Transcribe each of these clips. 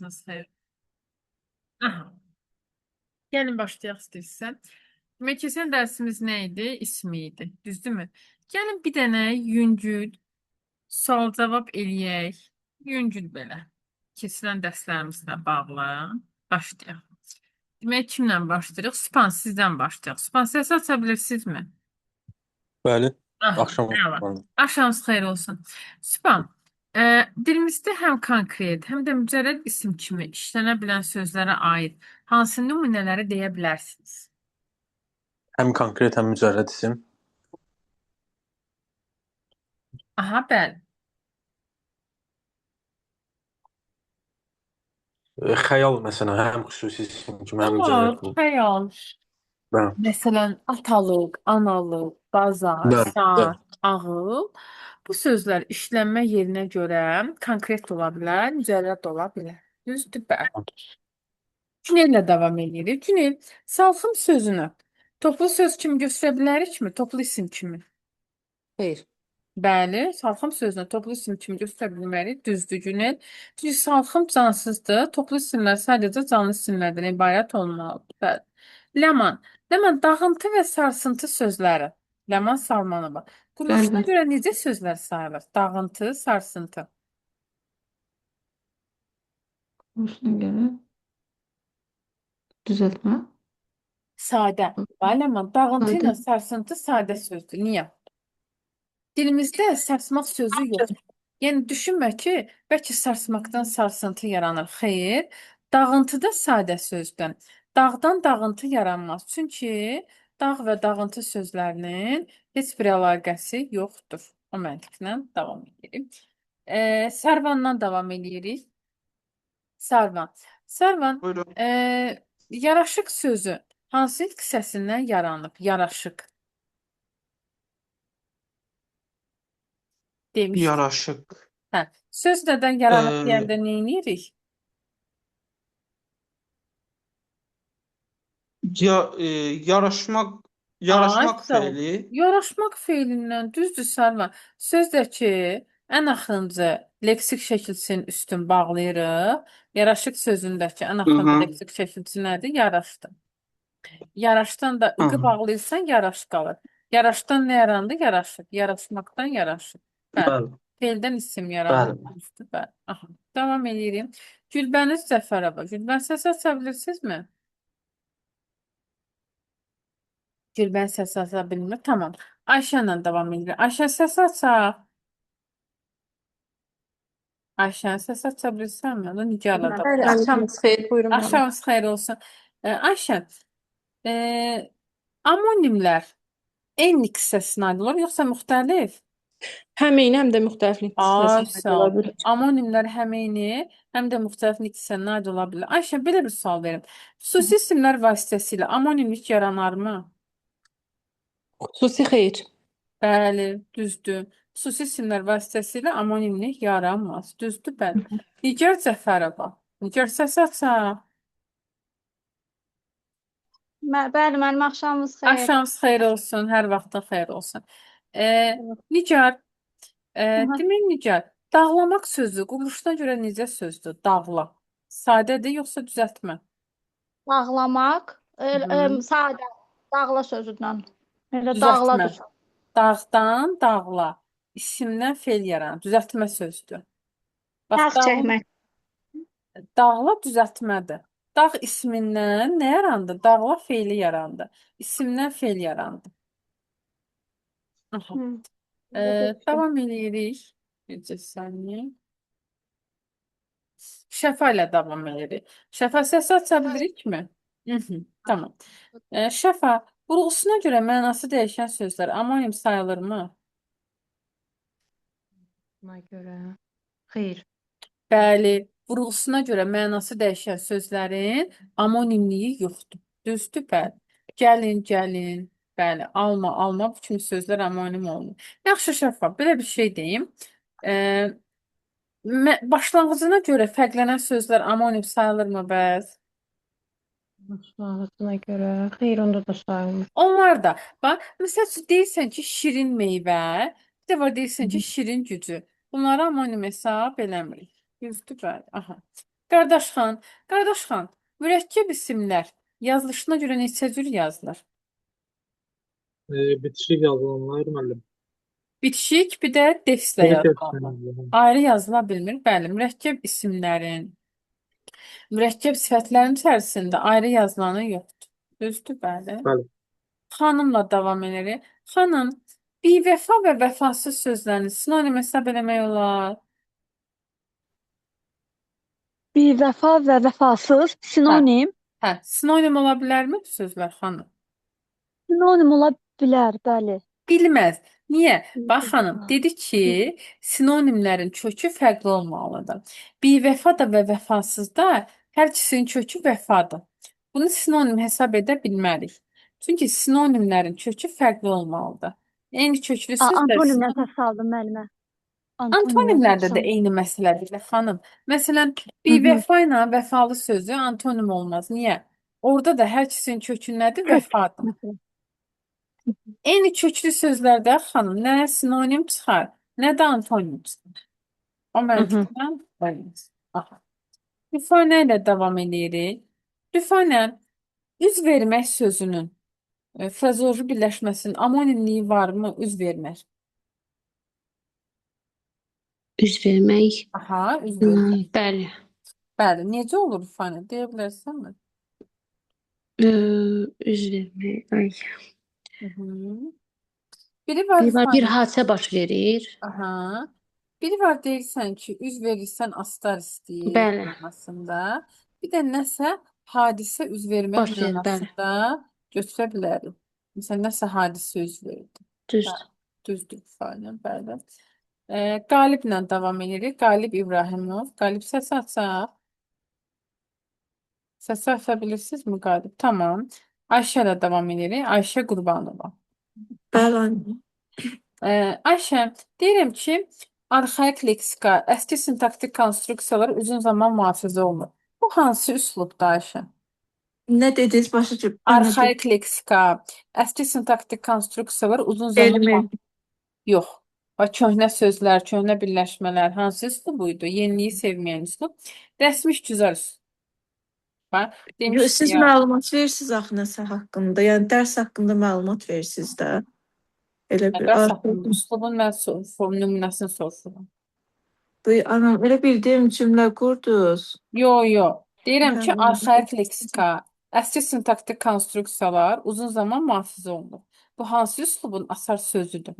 Vaxtınız xeyir. Aha. Gəlin başlayaq istəyirsən. Demək keçən dərsimiz nə idi? İsmi idi. Düzdürmü? Gəlin bir dənə yüngül sual-cavab eləyək. Yüngül belə. Keçirilən dərslərimizlə bağlı başlayaq. Demək kimlə başlayırıq? Supan sizdən başlayaq. Supan səs aça bilirsinizmi? Bəli, Aha, axşam eyvallah. oldu. Axşamınız xeyir olsun. Sübhan, dilimizdə həm konkret, həm də mücərrəd isim kimi işlənə bilən sözlərə aid hansı nümunələri deyə bilərsiniz? Həm konkret, həm mücərrəd isim. Aha, bəli. Xəyal məsələn, həm xüsusi isim kimi, həm mücərrəd Olur, kimi. xəyal. Bəli, Məsələn, atalıq, analıq, bazar, bəli, bəli. saat, ağıl. Bu sözlər işlənmə yerinə görə konkret ola bilər, mücərrəd ola bilər. Düzdür, bəli. Günellə davam edirik. Günel, salxım sözünü toplu söz kimi göstərə bilərikmi? Toplu isim kimi. Xeyr. Bəli, salxım sözünü toplu isim kimi göstərə bilmərik. Düzdür, Günel. Çünki salxım cansızdır. Toplu isimlər sadəcə canlı isimlərdən ibarət olmalıdır. Bəli. Ləman. Ləman, dağıntı və sarsıntı sözləri. Ləman Salmanova. Quruluşuna Bəli. görə necə sözlər sayılır? Dağıntı, sarsıntı. Olsun görə düzəltmə. Sadə. Bəli, Ləman, dağıntı ilə Sadə. sarsıntı sadə sözdür. Niyə? Dilimizdə sarsmaq sözü yoxdur. Yəni düşünmə ki, bəlkə sarsmaqdan sarsıntı yaranır. Xeyr, dağıntıda sadə sözdən. Dağdan dağıntı yaranmaz. Çünki dağ və dağıntı sözlərinin heç bir əlaqəsi yoxdur. O məntiqlə davam edirik. Sərvandan davam edirik. Sarvan. Sarvan, Buyurun. yaraşıq sözü hansı hissəsindən yaranıb? Yaraşıq. Demişdik. Yaraşıq. Hə, söz nədən yaranıb Ee, deyəndə nə edirik? yaraşmaq Sağ ol. feili. Yaraşmaq feilindən düzdür Səlma. Sözdəki ən axırıncı leksik şəkilçinin üstün bağlayırıq. Yaraşıq sözündəki ən axırıncı Hı-hı. leksik şəkilçi nədir? Yaraşdı. Yaraşdan da ıqı Hı-hı. bağlayırsan yaraş qalır. Yaraşdan nə yarandı? Yaraşıq. Yaraşmaqdan yaraşıq. Bəli. Bəli. Feildən isim yaranır. Bəli. Düzdür, bəli. Aha. Davam edirik. Gülbəniz Zəfərova. Gülbən səs aça bilirsinizmi? Gülbən səs aça bilmir. Tamam. Ayşə ilə davam edirik. Ayşə səs açaq. Ayşə səs aça bilirsənmi? Onu Nigarla da. Bəli, axşamınız xeyir. Buyurun müəllim. Axşamınız xeyir olsun. Ayşə, amonimlər eyni hissəsinə aiddirlər, yoxsa müxtəlif? Həm eyni, həm də müxtəlif Ay, hissəsinə sağ ola ol. bilər. Amonimlər həm eyni, həm də müxtəlif hissəsinə aid ola bilər. Ayşə, belə bir sual verim. Xüsusi isimlər vasitəsilə amonimlik yaranarmı? Xüsusi xeyir. Bəli, düzdür. Xüsusi isimlər vasitəsilə amonimlik yaranmaz. Düzdür, bəli. Nigar Cəfərova. Nigar səs aça. Bəli, mənim axşamınız xeyir. Axşamınız xeyir olsun, hər vaxtın xeyir olsun. Nigar, Aha. demək Nigar, dağlamaq sözü quruluşuna görə necə sözdür? Dağla. Sadədir yoxsa düzəltmə? Dağlamaq, Hı. sadə, dağla sözündən. Elə Düzəltmə. dağladır. Dağdan dağla. İsimdən fel yaranır. Düzəltmə sözdür. Bax, Dağ çəkmək. dağla düzəltmədir. Dağ ismindən nə yarandı? Dağla feili yarandı. İsimdən fel yarandı. Aha. Davam edirik. Necə saniyə? Şəfa ilə davam edirik. Şəfa səsi aça bilirikmi? Tamam. Şəfa, vurğusuna görə mənası dəyişən sözlər amonim sayılırmı? Buna görə xeyr. Bəli, vurğusuna görə mənası dəyişən sözlərin amonimliyi yoxdur. Düzdür, bəli. Gəlin, gəlin. Bəli, alma, alma bu kimi sözlər amonim olmur. Yaxşı Şəfa, belə bir şey deyim. Başlanğıcına görə fərqlənən sözlər amonim sayılırmı bəs? Başlanğıcına görə xeyr, onda da sayılmır. Onlar da. Bax, məsəl üçün deyirsən ki, şirin meyvə, bir də var deyirsən ki, şirin gücü. Bunları amonim hesab eləmirik. Düzdür, bəli. Aha. Qardaşxan, qardaşxan, mürəkkəb isimlər yazılışına görə neçə cür yazılır? Bitişik yazılanlar müəllim. Bitişik, bir də defislə Tek yazılanlar. Ayrı yazıla bilmir. Bəli, mürəkkəb isimlərin, mürəkkəb sifətlərin içərisində ayrı yazılanı yoxdur. Düzdür, bəli. Bəli. Xanımla davam edirik. Xanım, bivəfa və vəfasız sözlərini sinonim hesab eləmək olar. Bivəfa və vəfasız sinonim. Hə, sinonim ola bilərmi bu sözlər xanım? Sinonim ola bilər, bəli. Bilməz. Niyə? Bax xanım, dedi ki, sinonimlərin kökü fərqli olmalıdır. Bivəfa da və vəfasız da hər ikisinin kökü vəfadır. Bunu sinonim hesab edə bilmərik. Çünki sinonimlərin kökü fərqli olmalıdır. Eyni köklü sözlər Antonimdən təsvir aldım müəllimə. antonimlərdə də eyni məsələdir xanım. Məsələn, bivəfa ilə vəfalı sözü antonim olmaz. Niyə? Orada da hər ikisinin kökü nədir? Vəfadır. Eyni köklü sözlərdə xanım nə sinonim çıxar, nə də antonim çıxar. O məntiqdən olmaz. Aha. Lüfanə ilə davam edirik. Lüfanə üz vermək sözünün frazoloji birləşməsinin amonimliyi varmı? Üz vermək. Üz vermək. Aha, üz vermək. Bəli. Bəli, necə olur lüfanə? Deyə bilərsənmi? Üz vermək. Ay. Hı-hı. Biri var Bir lüfanə. hadisə baş verir. Aha. Biri var deyirsən ki, üz verirsən astar istəyir Bəli. mənasında. Bir də nəsə hadisə üz vermək Baş verir, bəli. mənasında götürə bilərik. Məsələn, nəsə hadisə üz verdi. Düzdür. Düzdür ifadə, bəli. Qaliblə davam edirik. Qalib İbrahimov. Qalib səs açaq. Səsi aça bilirsinizmi Qalib? Tamam. Ayşə ilə davam edirik. Ayşə Qurbanova. Bəli, anne. Ayşə, deyirəm ki, arxaik leksika, əski sintaktik konstruksiyalar uzun zaman mühafizə olunur. Bu hansı üslubdur Ayşə? Ne dediniz başlıca? Arxaik leksika, əski sintaktik konstruksiyalar uzun zaman Elmi. yox. Və köhnə sözlər, köhnə birləşmələr hansı üslub idi? Yeniliyi sevməyən üslub. Rəsmi işgüzar üslub. Bax, demişdik Siz ya. məlumat verirsiniz axı nəsə haqqında. Yəni dərs haqqında məlumat verirsiniz də. Elə bir Dərs artıq. haqqında üslubun mən nümunəsini soruşuram. Anam, elə bildiyim cümlə qurdunuz. Yo. Deyirəm ki, Tamam. arxaik leksika, əski sintaktik konstruksiyalar uzun zaman mühafizə olunur. Bu hansı üslubun asar sözüdür?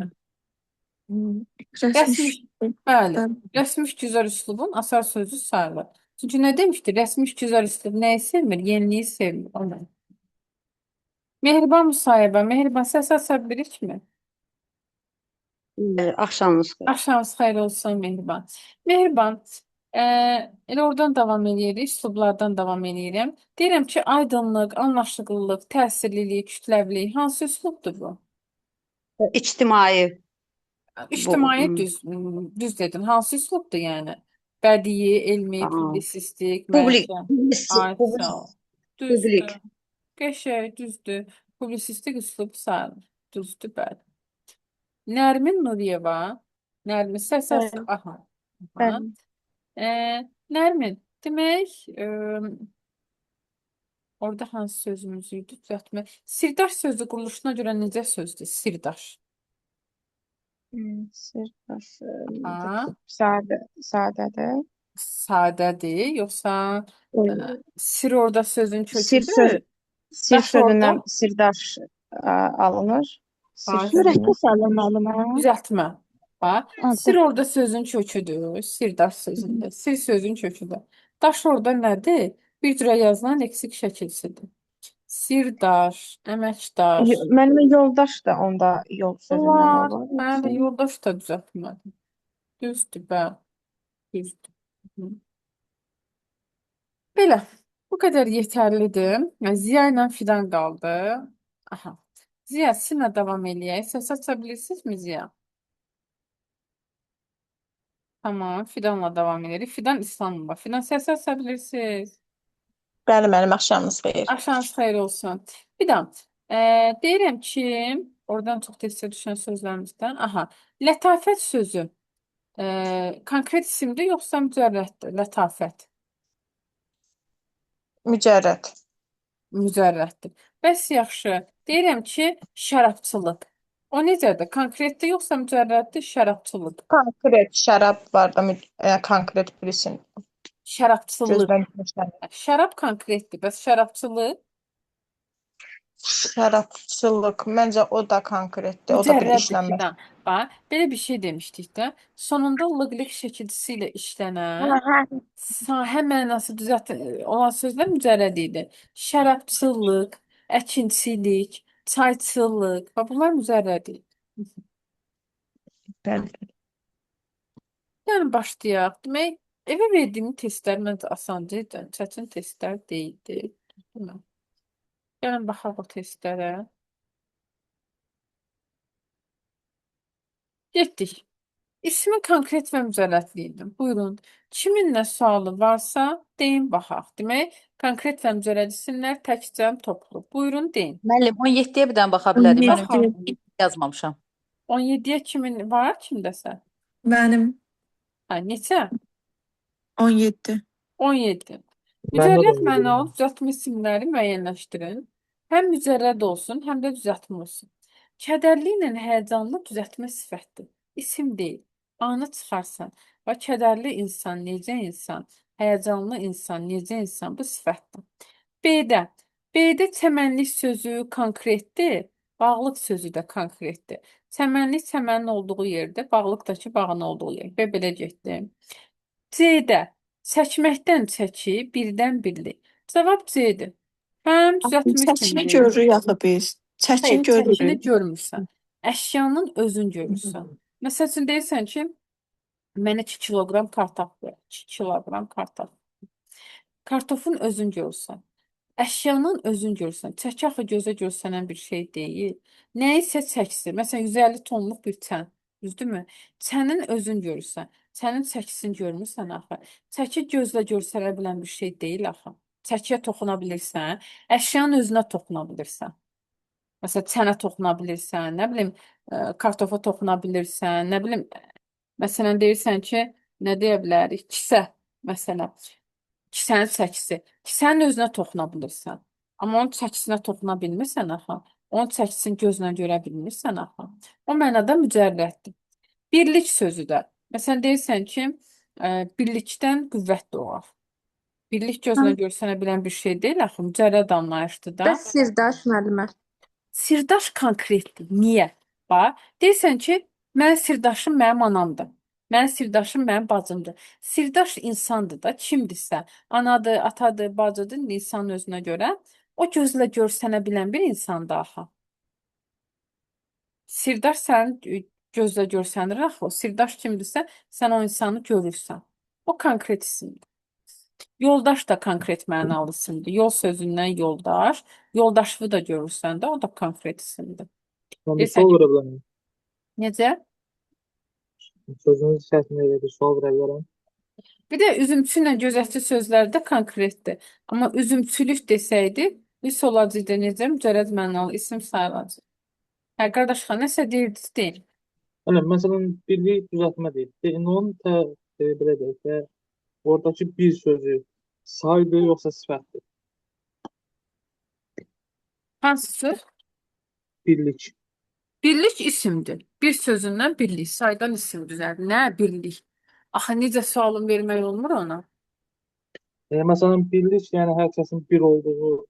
Rəsmi. Bəli, rəsmi işgüzar üslubun asar sözü sayılır. Çünki nə demişdi? Rəsmi işgüzar üslub nəyi sevmir? Yeniliyi sevmir. Onu. Mehriban müsahibə, Mehriban səs aça bilirikmi? Axşamınız xeyir. Axşamınız xeyir olsun Mehriban. Mehriban, elə oradan davam edirik, üslublardan davam edirəm. Deyirəm ki, aydınlıq, anlaşıqlılıq, təsirlilik, kütləvilik hansı üslubdur bu? İctimai. İctimai düz dedin. Hansı üslubdur yəni? Bədii, elmi, Tamam. publisistik, Publik. mənşə. Ay, sağ ol. Düzdür. Publik. Qəşəng, düzdür. Publisistik üslub sayılır. Düzdür, bəli. Nərmin Nuriyeva. Nərmin səs Bəli. aha. Bəli. Nərmin, demək, orada hansı sözümüz idi? Düzəltmə. Sirdaş sözü quruluşuna görə necə sözdür? Sirdaş. Sirdaş. Ha, Sadədir. sadədir, yoxsa sir orada sözün Sir köküdür? Sir Daş orada. sözündən sirdaş alınır. Sir Ay, sözündən. Mürəkkəb sayılır müəllimə. Düzəltmə. Bax, Ha, sir orada sözün köküdür. Sirdaş sözündə. Sir sözün köküdür. Daş orada nədir? Bir cürə yazılan leksik şəkilsidir. Sirdaş, əməkdaş. Mənim yoldaş da onda yol sözündən Var. olur. Bəli, yoldaş da düzəltmədim. Düzdür, bəli. Düzdür. Hı. Belə, bu qədər yetərlidir. Ziya ilə Fidan qaldı. Aha. Ziya, sizinlə davam eləyək. Səs aça bilirsinizmi Ziya? Tamam, Fidanla davam edirik. Fidan İslamova. Fidan səs aça bilirsiniz. Bəli, mənim axşamınız xeyir. Axşamınız xeyir olsun. Fidan, deyirəm ki, oradan çox tez düşən sözlərimizdən. Aha, lətafət sözü konkret isimdir, yoxsa mücərrəddir? Lətafət. Mücərrəd. Mücərrəddir. Bəs yaxşı. Deyirəm ki, şərabçılıq. O necədir? Konkretdir yoxsa mücərrəddir? Şərabçılıq. Konkret şərab var da konkret bir isim. Şərabçılıq. Gözdən keçirilən. Şərab konkretdir. Bəs şərabçılıq Şərabçılıq. Məncə o da konkretdir. O da bir mücərrəddir işlənmə. filan. Bax, belə bir şey demişdik də. Sonunda lıq-lıq şəkilçisi ilə işlənən sahə mənası olan sözlər mücərrəd idi. Şərabçılıq, əkinçilik, çayçılıq. Bax, bunlar mücərrəd idi. Bəli. Yəni başlayaq. Demək, evə verdiyim testlər məncə asanca idi. Çətin testlər deyildi. Değil mi? Gəlin baxaq o testlərə. Getdik. İsmin konkret və mücərrədliyidir. Buyurun. Kimin nə sualı varsa deyin baxaq. Demək, konkret və mücərrəd isimlər təkcəm toplu. Buyurun deyin. Müəllim, 17-yə bir dənə baxa bilərik. Mən Baxaq. yazmamışam. 17-yə kimin var? Kimdəsə? Mənim Hə, neçə? 17. 17. Məndə də Mücərrəd 17 mənalı var. düzəltmə isimləri müəyyənləşdirin. Həm mücərrəd olsun, həm də düzəltmə olsun. Kədərli ilə həyəcanlı düzəltmə sifətdir. İsim deyil. Anı çıxarsan. Və kədərli insan necə insan, həyəcanlı insan necə insan bu sifətdir. B-də. B-də çəmənlik sözü konkretdir. Bağlıq sözü də konkretdir. Çəmənlik çəmənin olduğu yerdə, bağlıqdakı bağın olduğu yer. B belə getdi. C-də. Çəkməkdən çəki, birdən birlik. Cavab C-dir. Həm düzəltmə Çəkini isimdir. görürük axı biz. Hayır, Çəkin çəkini görürük. görmürsən. Əşyanın özün görürsən. Məsəl üçün deyirsən ki, mənə 2 kiloqram kartof ver. 2 kiloqram kartof. Kartofun özün görürsən. Əşyanın özün görürsən. Çəki axı gözə görsənən bir şey deyil. Nəyisə çəkisi. Məsələn, 150 tonluq bir çən. Düzdürmü? Çənin özün görürsən. Çənin çəkisini görmürsən axı. Çəki gözlə görsənə bilən bir şey deyil axı. Çəkiyə toxuna bilirsən. Əşyanın özünə toxuna bilirsən. Məsələn, çənə toxuna bilirsən, nə bilim, kartofa toxuna bilirsən, nə bilim, məsələn, deyirsən ki, nə deyə bilərik? Kisə, məsələn, kisənin çəkisi. Kisənin özünə toxuna bilirsən. Amma onun çəkisinə toxuna bilmirsən axı. Onun çəkisini gözlə görə bilmirsən axı. O mənada mücərrəddir. Birlik sözü də. Məsələn, deyirsən ki, birlikdən qüvvət doğar. Birlik gözlə görsənə bilən bir şey deyil axı, mücərrəd anlayışdır da. Bəs sirdaş müəllimə. Sirdaş konkretdir. Niyə? Bax, deyirsən ki, mənim sirdaşım mənim anamdır. Mənim sirdaşım mənim bacımdır. Sirdaş insandır da, kimdirsə, anadır, atadır, bacıdır, insanın özünə görə. O gözlə görsənə bilən bir insandır axı. Sirdaş sənin gözlə görsənir axı. O sirdaş kimdirsə, sən o insanı görürsən. O konkret isimdir. Yoldaş da konkret mənalı isimdir. Yol sözündən yoldaş. Yoldaşını da görürsən də, o da konkret isimdir. Mən bir Deyirsən sual ki, verə bilərəm. necə? Sözünüz içərisində elə bir sual verə bilərəm. Bir də üzümçü ilə gözətçi sözləri də konkretdir. Amma üzümçülük desəydi, üs olacaqdı necə? Mücərrəd mənalı isim sayılacaq. Hə, qardaş xan, nəsə deyirdiniz, deyin. Hələ, məsələn, birlik düzəltmə deyil. Onun belə deyək də, oradakı bir sözü saydır yoxsa sifətdir? Hansı söz? Birlik. Birlik isimdir. Bir sözündən birlik, saydan isim düzəldir. Nə birlik? Axı necə sualın vermək olmur ona? Məsələn, birlik, yəni hər kəsin bir olduğu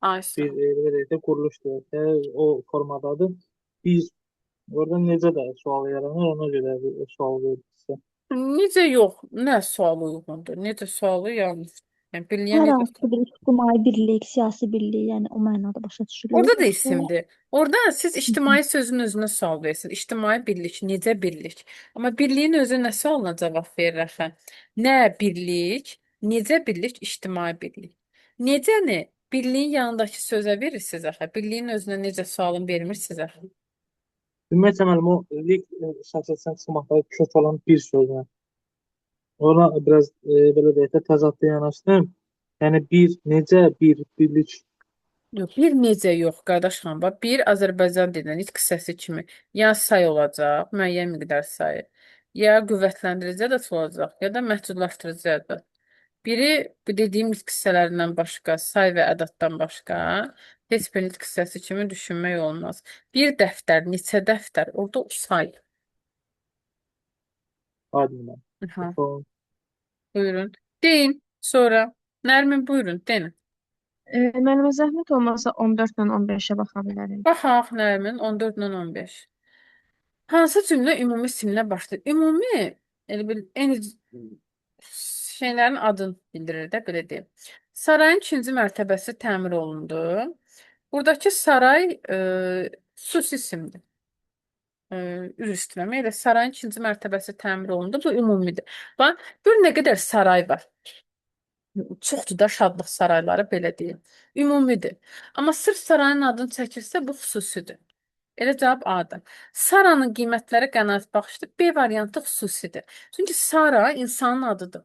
Aysa. bir belə deyək də, quruluş deyək də, o formadadır. Biz orada necə də sual yaranır, ona görə bir sual verirsə. Necə yox? Nə sual uyğundur? Necə sualı yanlış? Yəni birliyə Hər necə hansı bir ictimai birlik, siyasi birlik, yəni o mənada başa düşülür. Orada da isimdir. Orada siz ictimai sözün özünə sual verirsiniz. İctimai birlik, necə birlik? Amma birliyin özü nə sualına cavab verir axı? Nə birlik, necə birlik, ictimai birlik. Necəni birliyin yanındakı sözə verirsiniz axı? Birliyin özünə necə sualın vermirsiniz axı? Ümumiyyətlə, müəllim, o lik şəxsiyyətdən çıxmaqda kök olan bir sözlə. Ona biraz belə deyək də, təzadlı yanaşdım. Yəni, necə bir birlik. Yox, bir necə yox, qardaş xanım. Bax, bir Azərbaycan dilinin ilk hissəsi kimi ya say olacaq, müəyyən miqdar sayı, ya qüvvətləndiricə də olacaq, ya da məhdudlaşdırıcı da. Biri bu dediyim nitq hissələrindən başqa, say və ədatdan başqa heç bir nitq hissəsi kimi düşünmək olmaz. Bir dəftər, neçə dəftər, orada o say. Aydın. Aha, Tamam. buyurun. Deyin, sonra. Nərmin, buyurun, deyin. Mənimə zəhmət olmasa 14 ilə 15-ə baxa bilərik. Baxaq, Nərmin, 14 ilə 15. Hansı cümlə ümumi simlə başlayır? Ümumi, elə bil, eyni şeylərin adını bildirir də, belə deyim. Sarayın ikinci mərtəbəsi təmir olundu. Buradakı saray xüsusi isimdir. Üzr istəyirəm. Elə sarayın ikinci mərtəbəsi təmir olundu. Bu ümumidir. Bax, gör nə qədər saray var. Çoxdur da şadlıq sarayları, belə deyim. Ümumidir. Amma sırf sarayın adını çəkirsə, bu xüsusidir. Elə cavab A-dır. Saranın qiymətləri qənaətbəxşdir. B variantı xüsusidir. Çünki Sara insanın adıdır.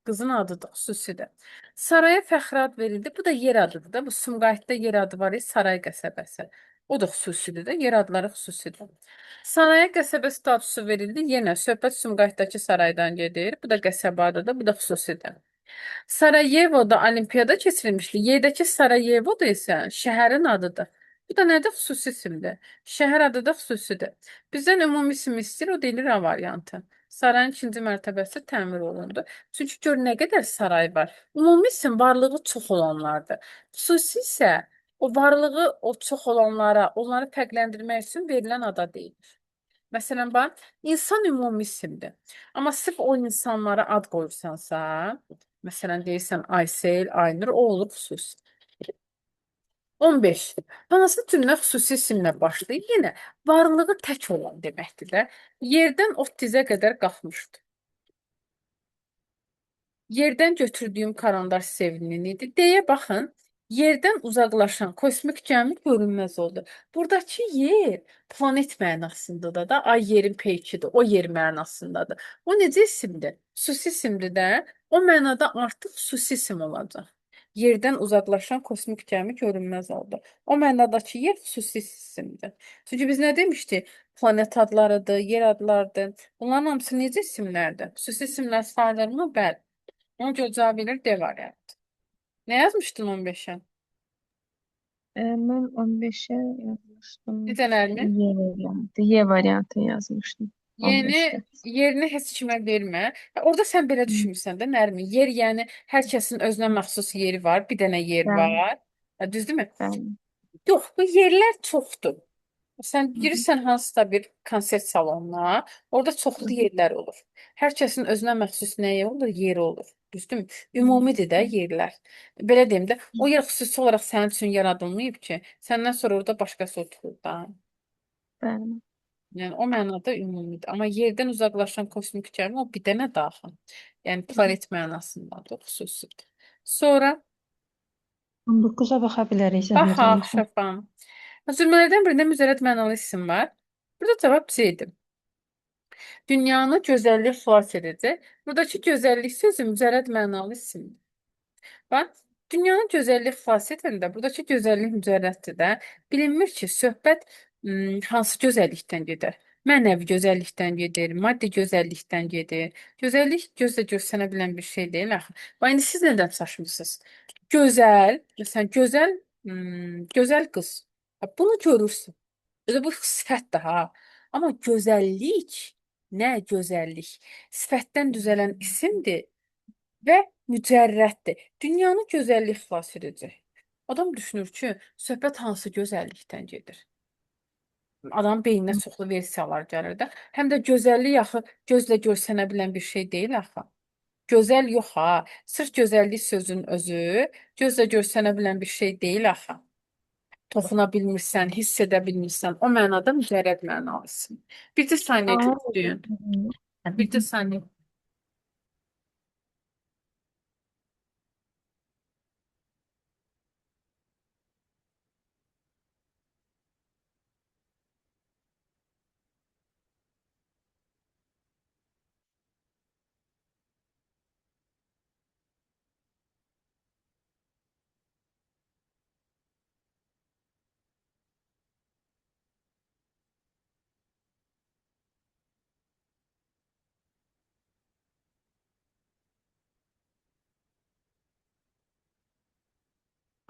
Qızın adıdır, xüsusidir. Saraya fəxri ad verildi. Bu da yer adıdır da. Bu Sumqayıtda yer adı var, Saray qəsəbəsi. O da xüsusidir də. Yer adları xüsusidir. Saraya qəsəbə statusu verildi. Yenə söhbət Sumqayıtdakı saraydan gedir. Bu da qəsəbə adıdır. Bu da xüsusidir. Sarayevoda olimpiyada keçirilmişdi. Yerdəki Sarayevo da isə şəhərin adıdır. Bu da nədir? Xüsusi isimdir. Şəhər adı da xüsusidir. Bizdən ümumi isim istəyir, o deyilir A variantı. Sarayın ikinci mərtəbəsi təmir olundu. Çünki gör nə qədər saray var. Ümumi isim varlığı çox olanlardır. Xüsusi isə o varlığı o çox olanlara, onları fərqləndirmək üçün verilən ada deyilir. Məsələn, bax, insan ümumi isimdir. Amma sırf o insanlara ad qoyursansa, məsələn, deyirsən Aysel, Aynur, o olur xüsusi. 15. Hansı cümlə xüsusi isimlə başlayır? Yenə varlığı tək olan deməkdir də. Yerdən ot dizə qədər qalxmışdı. Yerdən götürdüyüm karandaş sevimli idi. Deyə baxın, yerdən uzaqlaşan kosmik gəmi görünməz oldu. Buradakı yer planet mənasındadır da, ay yerin peykidir, o yer mənasındadır. O necə isimdir? Xüsusi isimdir də, o mənada artıq xüsusi isim olacaq. Yerdən uzaqlaşan kosmik gəmi görünməz oldu. O mənadakı yer xüsusi isimdir. Çünki biz nə demişdik? Planet adlarıdır, yer adlarıdır. Bunların hamısı necə isimlərdir? Xüsusi isimlər sayılırmı? Bəli. Ona görə cavab verir D variantı. Nə yazmışdın 15-ə? Mən 15-ə yazmışdım. Necələrmi? Y variantı yazmışdım. Yeni 15-də. yerini heç kimə vermə. Orada sən belə düşünmüsən də Nərmin. Yer yəni hər kəsin özünə məxsus yeri var. Bir dənə yer Bəli, var. Düzdürmü? bəli. Yox, bu yerlər çoxdur. Sən girirsən hansısa bir konsert salonuna, orada çoxlu yerlər olur. Hər kəsin özünə məxsus nəyi olur? Yeri olur. Düzdürmü? Ümumidir də yerlər. Belə deyim də, o yer xüsusi olaraq sənin üçün yaradılmayıb ki, səndən sonra orada başqası oturur da. Bəli. Yəni o mənada ümumidir. Amma yerdən uzaqlaşan kosmik gəmi o bir dənə daxil. Yəni planet mənasındadır, xüsusidir. Sonra 19-a baxa bilərik zəhmət baxaq olmasa. Şəfam. Cümlələrdən birində müzərrət mənalı isim var. Burada cavab C-dir. Dünyanı gözəllik xilas edəcək. Buradakı gözəllik sözü mücərrəd mənalı isimdir. Bax, dünyanın gözəllik xilas edəndə buradakı gözəllik mücərrəddir də. Bilinmir ki, söhbət hansı gözəllikdən gedir? Mənəvi gözəllikdən gedir, maddi gözəllikdən gedir. Gözəllik gözlə görsənə bilən bir şey deyil axı. Bax, indi siz nədən çaşmısınız? Gözəl, məsələn, gözəl qız. Bunu görürsün. Bu sifətdir ha. Amma gözəllik nə gözəllik? Sifətdən düzələn isimdir və mücərrəddir. Dünyanı gözəllik xilas edəcək. Adam düşünür ki, söhbət hansı gözəllikdən gedir? Adamın beyninə çoxlu versiyalar gəlir də. Həm də gözəllik axı gözlə görsənə bilən bir şey deyil axı. Gözəl yox ha. Sırf gözəllik sözünün özü gözlə görsənə bilən bir şey deyil axı. Toxuna bilmirsən, hiss edə bilmirsən. O mənada mücərrəd mənalısın. Bircə saniyə gözləyin. Bircə saniyə.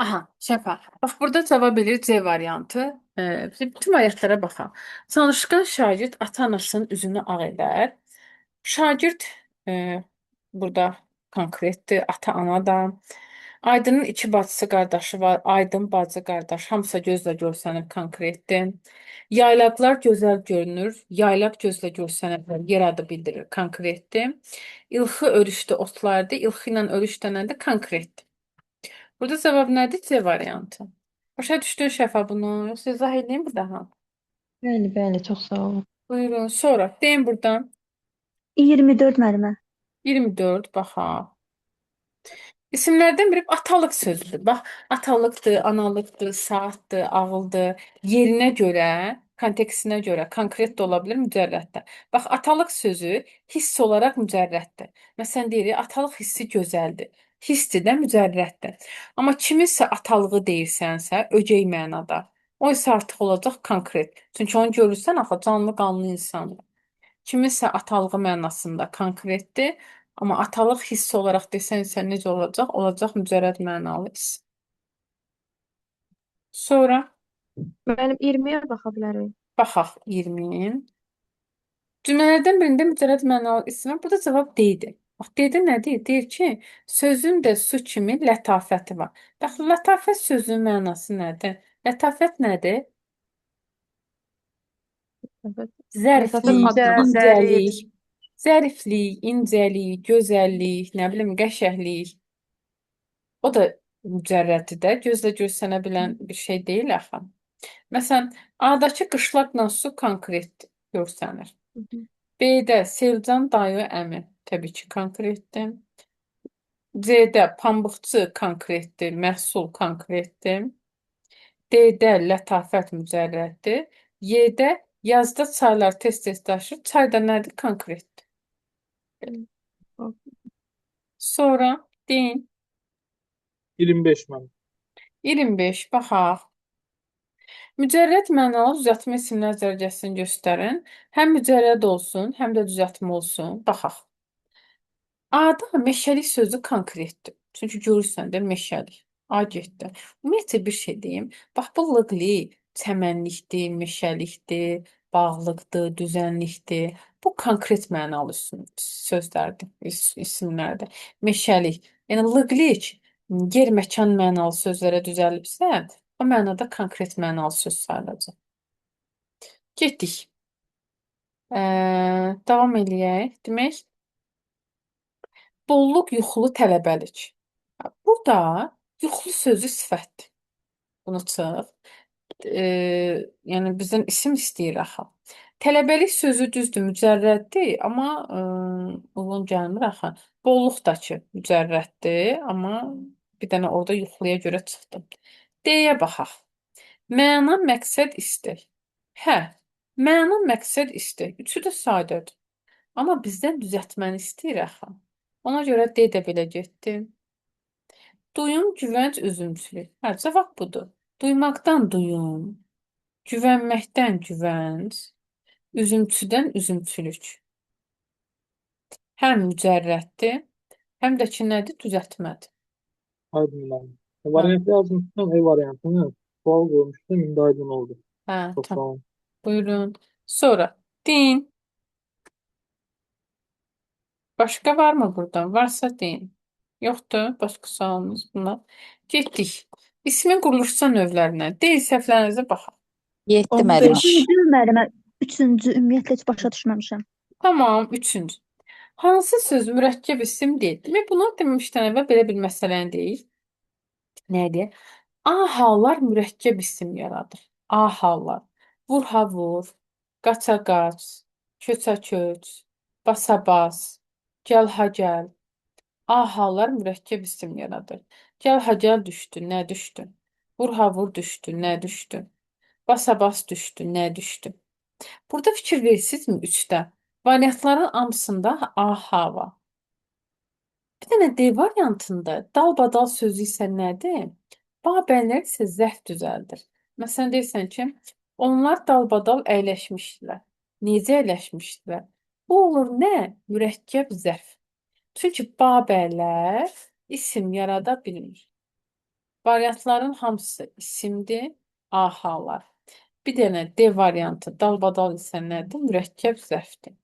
Aha, şəfa. Bax, burada cavab edir C variantı. Bütün variantlara baxaq. Çalışqan şagird ata-anasının üzünü ağ edər. Şagird burada konkretdir, ata-ana da. Aydının iki bacısı, qardaşı var. Aydın bacı, qardaş, hamısı gözlə görsənib konkretdir. Yaylaqlar gözəl görünür. Yaylaq gözlə görsənir. Yer adı bildirir, konkretdir. İlxi örüşdə otlardır. İlxi ilə örüşdənəndə konkretdir. Burada cavab nədir? C variantı. Başa düşdün şəfa bunu? Yoxsa izah edeyim bir daha? Bəli, bəli, çox sağ olun. Buyurun, sonra. Deyin buradan. 24 müəllimə. 24, baxaq. İsimlərdən biri atalıq sözüdür. Bax, atalıqdır, analıqdır, saatdır, ağıldır. Yerinə görə, kontekstinə görə konkret də ola bilər, mücərrəd də. Bax, atalıq sözü hiss olaraq mücərrəddir. Məsələn, deyirik, atalıq hissi gözəldir. Hissdir də mücərrəddir. Amma kiminsə atalığı deyirsənsə, ögey mənada, o isə artıq olacaq konkret. Çünki onu görürsən, axı canlı qanlı insandır. Kiminsə atalığı mənasında konkretdir. Amma atalıq hissi olaraq desən isə necə olacaq? Olacaq mücərrəd mənalı isim. Sonra Müəllim 20-yə baxa bilərik. baxaq 20-nin. Cümlələrdən birində mücərrəd mənalı isim var. Burada cavab D-dir. Bax, D-də nədir? Deyir ki, sözün də su kimi lətafəti var. Bax, lətafət sözünün mənası nədir? Lətafət nədir? Evet. Zəriflik, İncə, incəlik, zəriflik, incəlik, gözəllik, nə bilim, qəşəhlik. O da mücərrəddir də, gözlə görsənə bilən bir şey deyil axı. Məsələn, A-dakı qışlaqla su konkret görsənir. B-də Selcan dayı əmi, təbii ki, konkretdir. C-də pambıqçı konkretdir, məhsul konkretdir. D-də lətafət mücərrəddir. Y-də yazda çaylar tez-tez daşır, çay da nədir? Konkretdir. Sonra deyin. 25 mənim. 25, baxaq. Mücərrəd mənalı düzəltmə isimlər zərgəsini göstərin. Həm mücərrəd olsun, həm də düzəltmə olsun. Baxaq. A-da meşəlik sözü konkretdir. Çünki görürsən də meşəlik. A getdi. Ümumiyyətlə bir şey deyim. Bax, bu lıqli, çəmənlikdir, meşəlikdir, bağlıqdır, düzənlikdir. Bu konkret mənalı sözlərdir, isimlərdir. Meşəlik. Yəni lıqlik yer məkan mənalı sözlərə düzəlibsə, o mənada konkret mənalı söz sayılacaq. Getdik. Davam eləyək. Demək, bolluq, yuxulu, tələbəlik. Burada yuxulu sözü sifətdir. Bunu çıx. Yəni bizdən isim istəyir axı. Tələbəlik sözü düzdür, mücərrəddir, amma uyğun gəlmir axı. Bolluqdakı mücərrəddir, amma bir dənə orada yuxuluya görə çıxdım. D-yə baxaq. Məna, məqsəd, istek. Hə, məna, məqsəd, istek. Üçü də sadədir. Amma bizdən düzəltməni istəyir axı. Ona görə D də belə getdi. Duyum, güvənc, üzümçülük. Hə, cavab budur. Duymaqdan duyum, güvənməkdən güvənc, üzümçüdən üzümçülük. Həm mücərrəddir, həm də ki nədir? Düzəltmədir. Aydın mənim. Variantı yazmışdım, variantını sual qoymuşdum, indi aydın oldu. Hə, Çox sağ tamam. olun. Buyurun. Sonra deyin. Başqa varmı buradan? Varsa deyin. Yoxdur, başqa sualınız bunlar. Getdik. İsmin quruluşsa növlərinə. Deyil səhvlərinizə baxaq. 7 15. müəllimə. Üçüncü müəllimə. Üçüncü ümumiyyətlə heç başa düşməmişəm. Tamam, üçüncü. Hansı söz mürəkkəb isim deyil? Demək, bunu demişdən əvvəl belə bir məsələni deyil. Nədir? A hallar mürəkkəb isim yaradır. A hallar. Vur ha vur, qaça qaç, köça köç, basa bas, gəl ha gəl. A hallar mürəkkəb isim yaradır. Gəl ha gəl düşdü, nə düşdü? Vur ha vur düşdü, nə düşdü? Basa bas düşdü, nə düşdü? Burada fikir verirsinizmi üçdə? Variantların hamısında A ha var. Bir dənə D variantında dalbadal sözü isə nədir? Babəllər isə zərf düzəldir. Məsələn, deyirsən ki, onlar dalbadal əyləşmişdilər. Necə əyləşmişdilər? Bu olur nə? Mürəkkəb zərf. Çünki babəllər isim yarada bilmir. Variantların hamısı isimdir, A hallar. Bir dənə D variantı dalbadal isə nədir? Mürəkkəb zərfdir.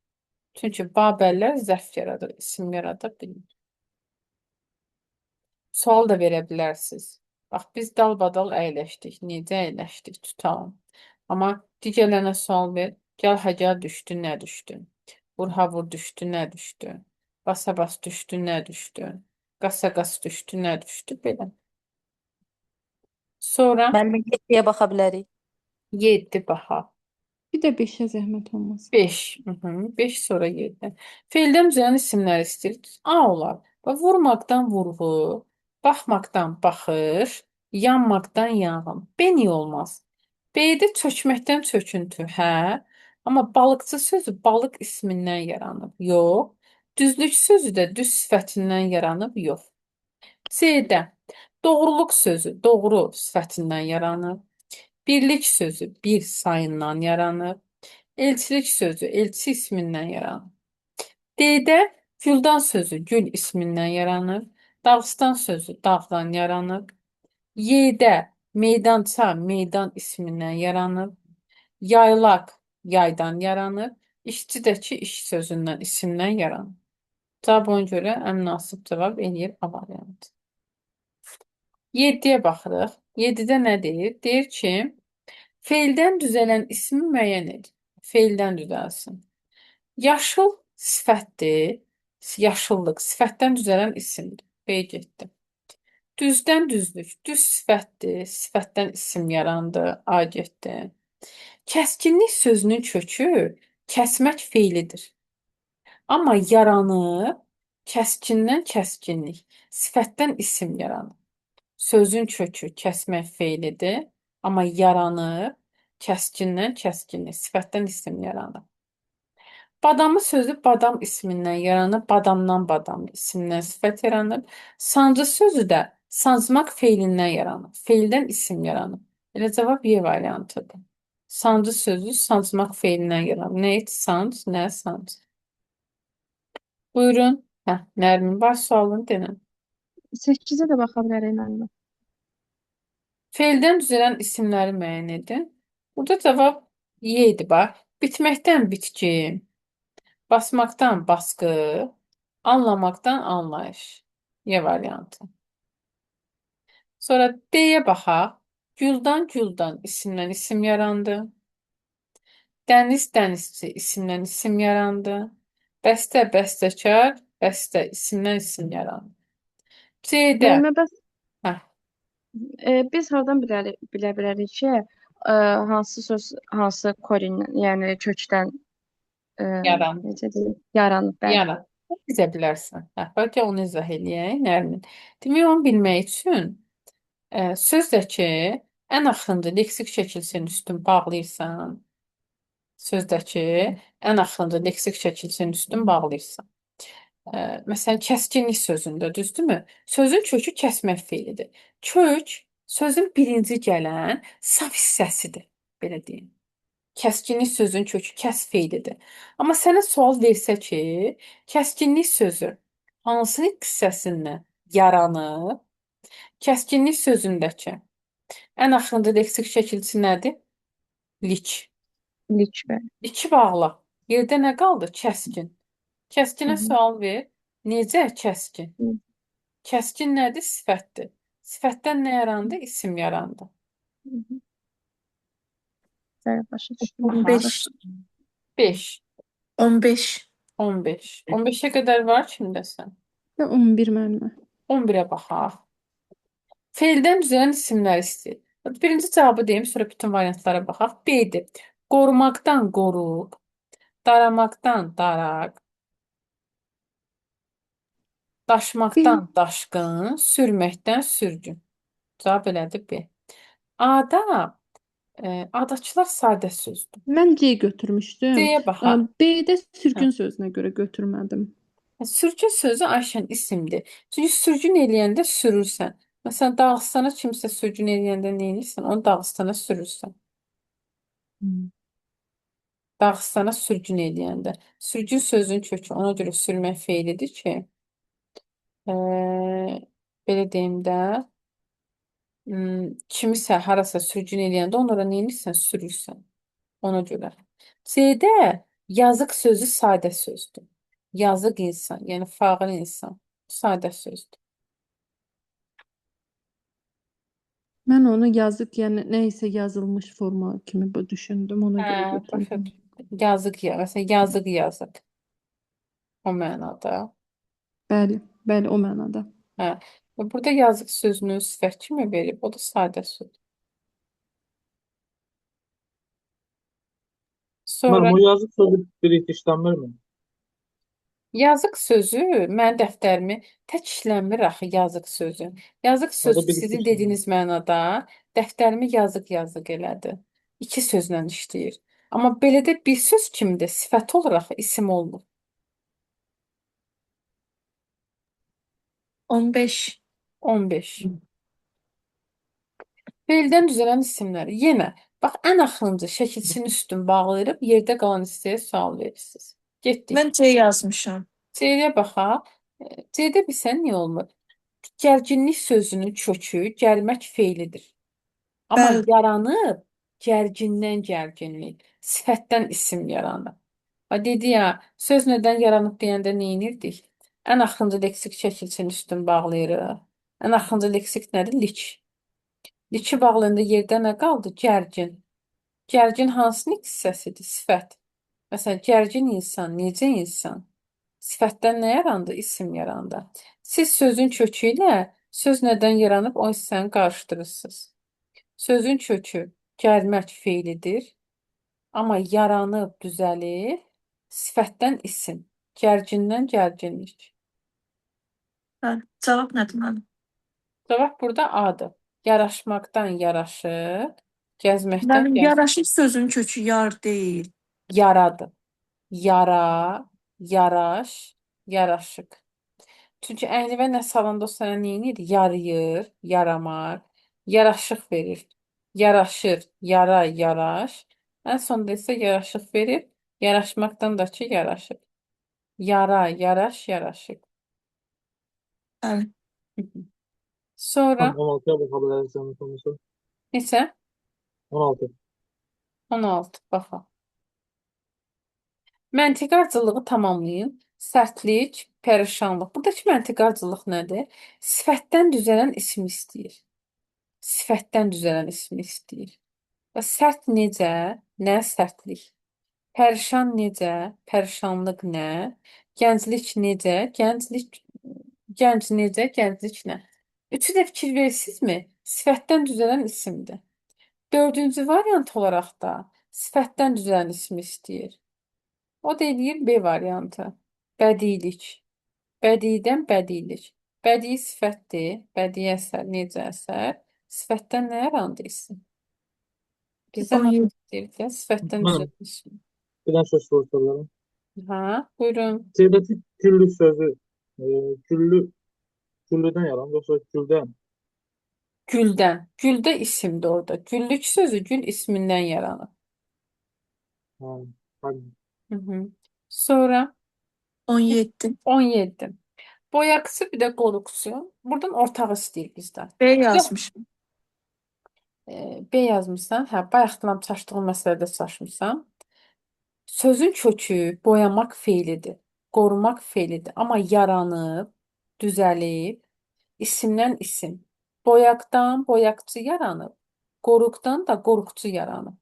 Çünki Babəllər zərf yaradır, isim yarada bilmir. Sual da verə bilərsiniz. Bax, biz dalbadal əyləşdik. Necə əyləşdik? Tutalım. Amma digərlərinə sual ver. Gəl həcər düşdü, nə düşdü? Vur ha vur düşdü, nə düşdü? Basa bas düşdü, nə düşdü? Qasa qas düşdü, nə düşdü? Belə. Sonra Müəllimə 7-yə baxa bilərik. 7 baxa. Bir də 5-ə zəhmət olmaz. 5. 5 sonra 7. Feildən düzələn isimlər istəyirik. A olar. Və vurmaqdan vurğu, baxmaqdan baxış, yanmaqdan yanğın. B niyə olmaz? B-də çökməkdən çöküntü, hə? Amma balıqçı sözü balıq ismindən yaranıb, yox. Düzlük sözü də düz sifətindən yaranıb, yox. C-də doğruluq sözü doğru sifətindən yaranıb. Birlik sözü bir sayından yaranıb. Elçilik sözü elçi ismindən yaranıb. D-də güldan sözü gül ismindən yaranıb. Dağıstan sözü dağdan yaranıb. Y-də meydança meydan ismindən yaranıb. Yaylaq yaydan yaranıb. İşçidəki iş sözündən isimdən yaranıb. Cavabına görə ən münasib cavab eləyir A variantı. 7-yə baxırıq. 7-də nə deyir? Deyir ki, feildən düzələn ismi müəyyən et. Feildən düzəlsin. Yaşıl sifətdir. Yaşıllıq sifətdən düzələn isimdir. B getdi. Düzdən düzlük. Düz sifətdir. Sifətdən isim yarandı. A getdi. Kəskinlik sözünün kökü kəsmək feilidir. Amma yaranıb kəskindən kəskinlik. Sifətdən isim yaranır. Sözün kökü kəsmək feilidir. Amma yaranıb kəskindən kəskinlik. Sifətdən isim yaranır. Badamı sözü badam ismindən yaranıb, badamdan badam isimdən sifət yaranıb. Sancı sözü də sancmaq feilindən yaranıb. Feildən isim yaranıb. Elə cavab Y variantıdır. Sancı sözü sancmaq feilindən yaranıb. Nə et? Sanc, nə sanc? Buyurun. Nərmin var sualını denən. 8-ə də baxa bilərik müəllimə. Feildən düzələn isimləri müəyyən edin. Burada cavab Y idi bax. Bitməkdən bitki, basmaqdan baskı, anlamaqdan anlayış. Y variantı. Sonra D-yə baxaq. Güldan güldan isimdən isim yarandı. Dəniz dənizçi isimdən isim yarandı. Bəstə bəstəkar, bəstə isimdən isim yarandı. C-də Müəllimə, bəs hə, biz hardan bilə bilərik ki, hansı söz hansı korindən, yəni kökdən yarandı. necə deyim, yaranıb, bəli. Yaran. Bizə bilərsən. Bəlkə onu izah eləyək, Nərmin. Demək, onu bilmək üçün sözdəki ən axırıncı leksik çəkilsin üstün bağlayırsan. Sözdəki ən axırıncı leksik çəkilsin üstün bağlayırsan. Məsələn, kəskinlik sözündə, düzdürmü? Sözün kökü kəsmək feilidir. Kök sözün birinci gələn saf hissəsidir, belə deyim. Kəskinlik sözün kökü kəs feilidir. Amma sənə sual versə ki, kəskinlik sözü hansı hissəsindən yaranıb? Kəskinlik sözündəki ən axırıncı leksik şəkilçisi nədir? Lik. Lik, bəli. İki bağla. Yerdə nə qaldı? Kəskin. Kəskinə Hı hı. sual ver. Necə kəskin? Hı. Kəskin nədir? Sifətdir. Sifətdən nə yarandı? İsim yarandı. Bəli, başa düşdüm. 15. 5, 15. 15. 15'e kadar var kimdə sən? Və 11 müəllimə. 11'e baxaq. Feildən düzələn isimlər istəyir. Birinci cavabı deyim, sonra bütün variantlara baxaq. B-dir. Qorumaqdan qoruq, daramaqdan daraq, daşmaqdan daşqın, sürməkdən sürgün. Cavab elədir B. A-da adaçılar sadə sözdür. Mən C götürmüşdüm. C-yə baxaq. B-də sürgün sözünə görə götürmədim. Sürgün sözü Ayşən isimdir. Çünki sürgün eləyəndə sürürsən. Məsələn, Dağıstana kimsə sürgün eləyəndə nə edirsən? Onu Dağıstana sürürsən. Dağıstana sürgün eləyəndə. Sürgün sözün kökü ona görə sürmək feilidir ki, belə deyim də, Kimisə harasa sürgün eləyəndə onlara nə edirsən? Sürürsən. Ona görə. C-də yazıq sözü sadə sözdür. Yazıq insan, yəni fağır insan. Sadə sözdür. Mən onu yazıq, yəni nə isə yazılmış forma kimi bu düşündüm, ona görə Hə, başa götürdüm. düşdüm. Yazıq ya. Məsələn, yazıq yazıq. O mənada. Bəli, bəli, o mənada. Hə. Və burada yazıq sözünü sifət kimi verib. O da sadə söz. Sonra Müəllim, o yazıq sözü bir işlənmirmi? yazıq sözü mən dəftərimi tək işlənmir axı yazıq sözü. Yazıq O da sözü bir sizin işlənmir. dediyiniz mənada dəftərimi yazıq elədi. İki sözlə işləyir. Amma belə də bir söz kimi də sifət olur axı, isim olmur. 15. 15. Feildən düzələn isimlər. Yenə bax ən axırıncı şəkilçinin üstün bağlayırıq, yerdə qalan hissəyə sual verirsiniz. Getdik. Mən C yazmışam. C-yə baxaq. C-də bilsən niyə olmur? Gərginlik sözünün kökü gərmək feilidir. Amma Bəli. yaranıb gərgindən gərginlik, sifətdən isim yaranır. Ha dedi ya, söz nədən yaranıb deyəndə nə edirdik? Ən axırıncı leksik şəkilçinin üstün bağlayırıq. Ən axırıncı leksik nədir? Lik. Liki bağlayanda yerdə nə qaldı? Gərgin. Gərgin hansının hissəsidir? Sifət. Məsələn, gərgin insan, necə insan? Sifətdən nə yarandı? İsim yarandı. Siz sözün kökü ilə söz nədən yaranıb o hissəni qarışdırırsınız. Sözün kökü gəlmək feilidir. Amma yaranıb, düzəlir. Sifətdən isim. Gərgindən gərginlik. Hə, cavab nədir mənim? Cavab burada A-dır. Yaraşmaqdan yaraşır. Gəzməkdən Mənim gəz. yaraşır sözün kökü yar deyil. Yaradır. Yara, yaraş, yaraşıq. Çünki əynivə nə salanda o sənə nə edir? Yarıyır, yaramaq, yaraşıq verir. Yaraşır, yara, yaraş. Ən sonda isə yaraşıq verib, yaraşmaqdan da ki, yaraşıq. Yara, yaraş, yaraşıq. Bəli. Sonra Tam 16'ya baxa bilərik zəhmət olmasa. neçə? 16. 16. Baxaq. Məntiqi ardıcılığı tamamlayın. Sərtlik, pərişanlıq. Buradakı məntiqi ardıcılıq nədir? Sifətdən düzələn isim istəyir. Sifətdən düzələn ismi istəyir. Və sərt necə? Nə sərtlik? Pərişan necə? Pərişanlıq nə? Gənclik necə? Gənclik gənc necə? Gənclik nə? Üçü də fikir verirsinizmi? Sifətdən düzələn isimdir. Dördüncü variant olaraq da sifətdən düzələn ismi istəyir. O da eləyir B variantı. Bədiilik. Bədiidən bədiilik. Bədii sifətdir. Bədii əsər necə əsər? Sifətdən nə yarandı isim? Bizdən 17. istəyirlər. Sifətdən Mənim düzələn isim. bir dənə söz soruşurlar. Hə, buyurun. C'dəki güllü sözü güllüdən yaranır, yoxsa güldən? Güldən. Güldə isimdir orada. Güllük sözü gül ismindən yaranır. Ha, hadi. Hı hı. Sonra 17. 17. Boyaqçı bir də qoruqçu. Buradan ortağı istəyir bizdən. B yazmışam. B yazmısan. Hə, bayaqdan çaşdığım məsələdə çaşmısan. Sözün kökü boyamaq feilidir. Qorumaq feilidir. Amma yaranıb, düzəlib, isimdən isim. Boyaqdan boyaqçı yaranıb. Qoruqdan da qoruqçu yaranıb.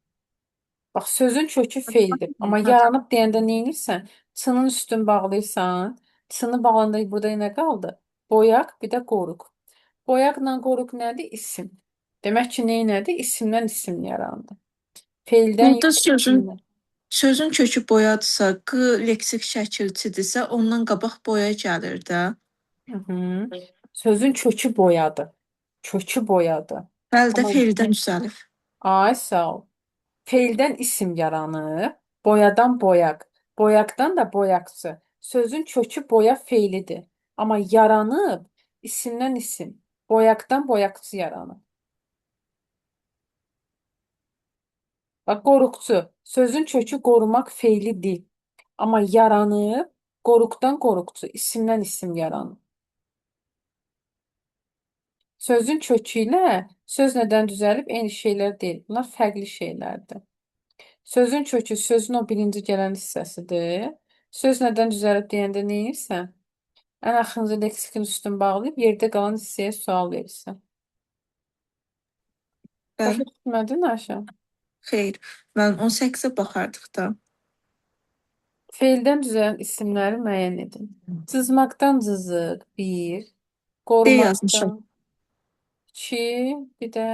Bax, sözün kökü feildir. Amma yaranıb deyəndə nə edirsən? Çının üstün bağlayırsan. Çını bağlayanda burada nə qaldı? Boyaq, bir də qoruq. Boyaqla qoruq nədir? İsim. Demək ki, nədir? İsimdən isim yarandı. Feildən Burada yox, isimdən. sözün kökü boyadırsa, q leksik şəkilçidirsə, ondan qabaq boya gəlir də. Hı -hı. Sözün kökü boyadı. Kökü boyadı. Bəli də Amma feildən düzəlib. ay sağ ol. Feildən isim yaranır. Boyadan boyaq. Boyaqdan da boyaqçı. Sözün kökü boya feilidir. Amma yaranıb isimdən isim. Boyaqdan boyaqçı yaranır. Bax, qoruqçu. Sözün kökü qorumaq feilidir. Amma yaranıb qoruqdan qoruqçu. İsimdən isim yaranır. Sözün kökü ilə söz nədən düzəlib eyni şeylər deyil. Bunlar fərqli şeylərdir. Sözün kökü sözün o birinci gələn hissəsidir. Söz nədən düzəlib deyəndə nə edirsən? Ən axırıncı leksikin üstün bağlayıb yerdə qalan hissəyə sual verirsən. Başa Bəli. düşmədin Ayşə? Xeyr. Mən 18-ə baxardıq da. Feildən düzələn isimləri müəyyən edin. Cızmaqdan cızıq 1, D yazmışam. qorumaqdan 2, bir də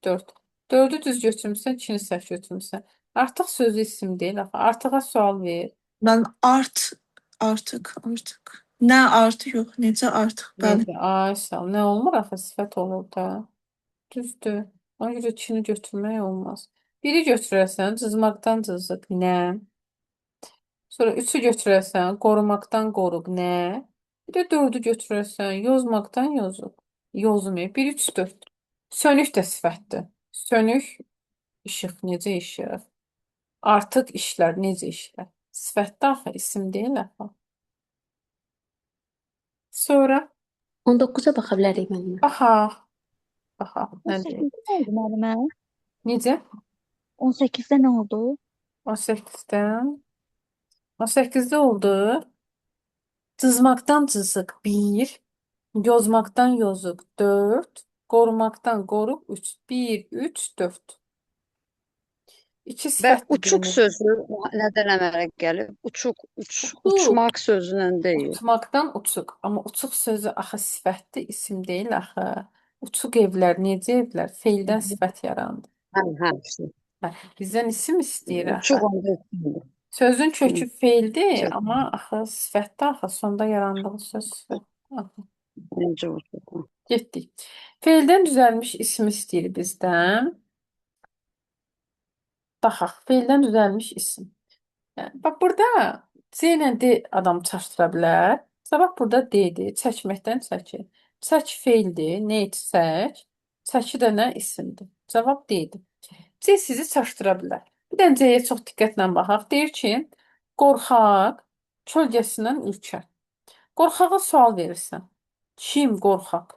4. 4-ü düz götürmüsən, 2-ni səhv götürmüsən. Artıq sözü isim deyil axı. Artığa sual ver. Mən artıq. Nə artı yox, necə artıq? Bəli. Necə? Ay sağ ol. Nə olmur axı sifət olur da. Düzdür. Ona görə 2-ni götürmək olmaz. 1-i götürərsən, cızmaqdan cızıq nə? Sonra 3-ü götürərsən, qorumaqdan qoruq nə? Bir də 4-ü götürərsən, yozmaqdan yozuq. Yozmayıb. 1, 3, 4. Sönük də sifətdir. Sönük işıq necə işıq? Artıq işlər necə işlər? Sifətdə axı isim deyil axı. Sonra 19-a baxa bilərik müəllimə. baxaq. Baxaq. Nə deyir? 18-də nə oldu müəllimə? Necə? 18-də nə oldu? 18-dən 18-də oldu. Cızmaqdan cızıq 1, yozmaqdan yozuq 4, qorumaqdan qoruq 3. 1, 3, 4. İki Və sifətdir uçuq birimiz. sözü nədən əmələ gəlib? Uçmaq sözünə deyil. Uçmaqdan uçuq. Amma uçuq sözü axı sifətdir, isim deyil axı. Uçuq evlər, necə evlər? Feildən sifət yarandı. Hə, işte. Hə, bizdən isim istəyir axı. Uçuq onda isimdir. Sözün kökü feildir, Sözün. amma axı sifətdə axı sonda yarandığı söz sifət. Axı. Necə uçuq? Getdik. Feildən düzəlmiş isim istəyir bizdən. Baxaq, feildən düzəlmiş isim. Yəni, bax burada C ilə D adam çaşdıra bilər. Bax burada D-dir, çəkməkdən çəkir. Çək feildir, nə et çək. Çəki də nə isimdir. Cavab D-dir. C sizi çaşdıra bilər. Bir də C-yə çox diqqətlə baxaq. Deyir ki, qorxaq kölgəsindən ürkər. Qorxağa sual verirsən. Kim qorxaq?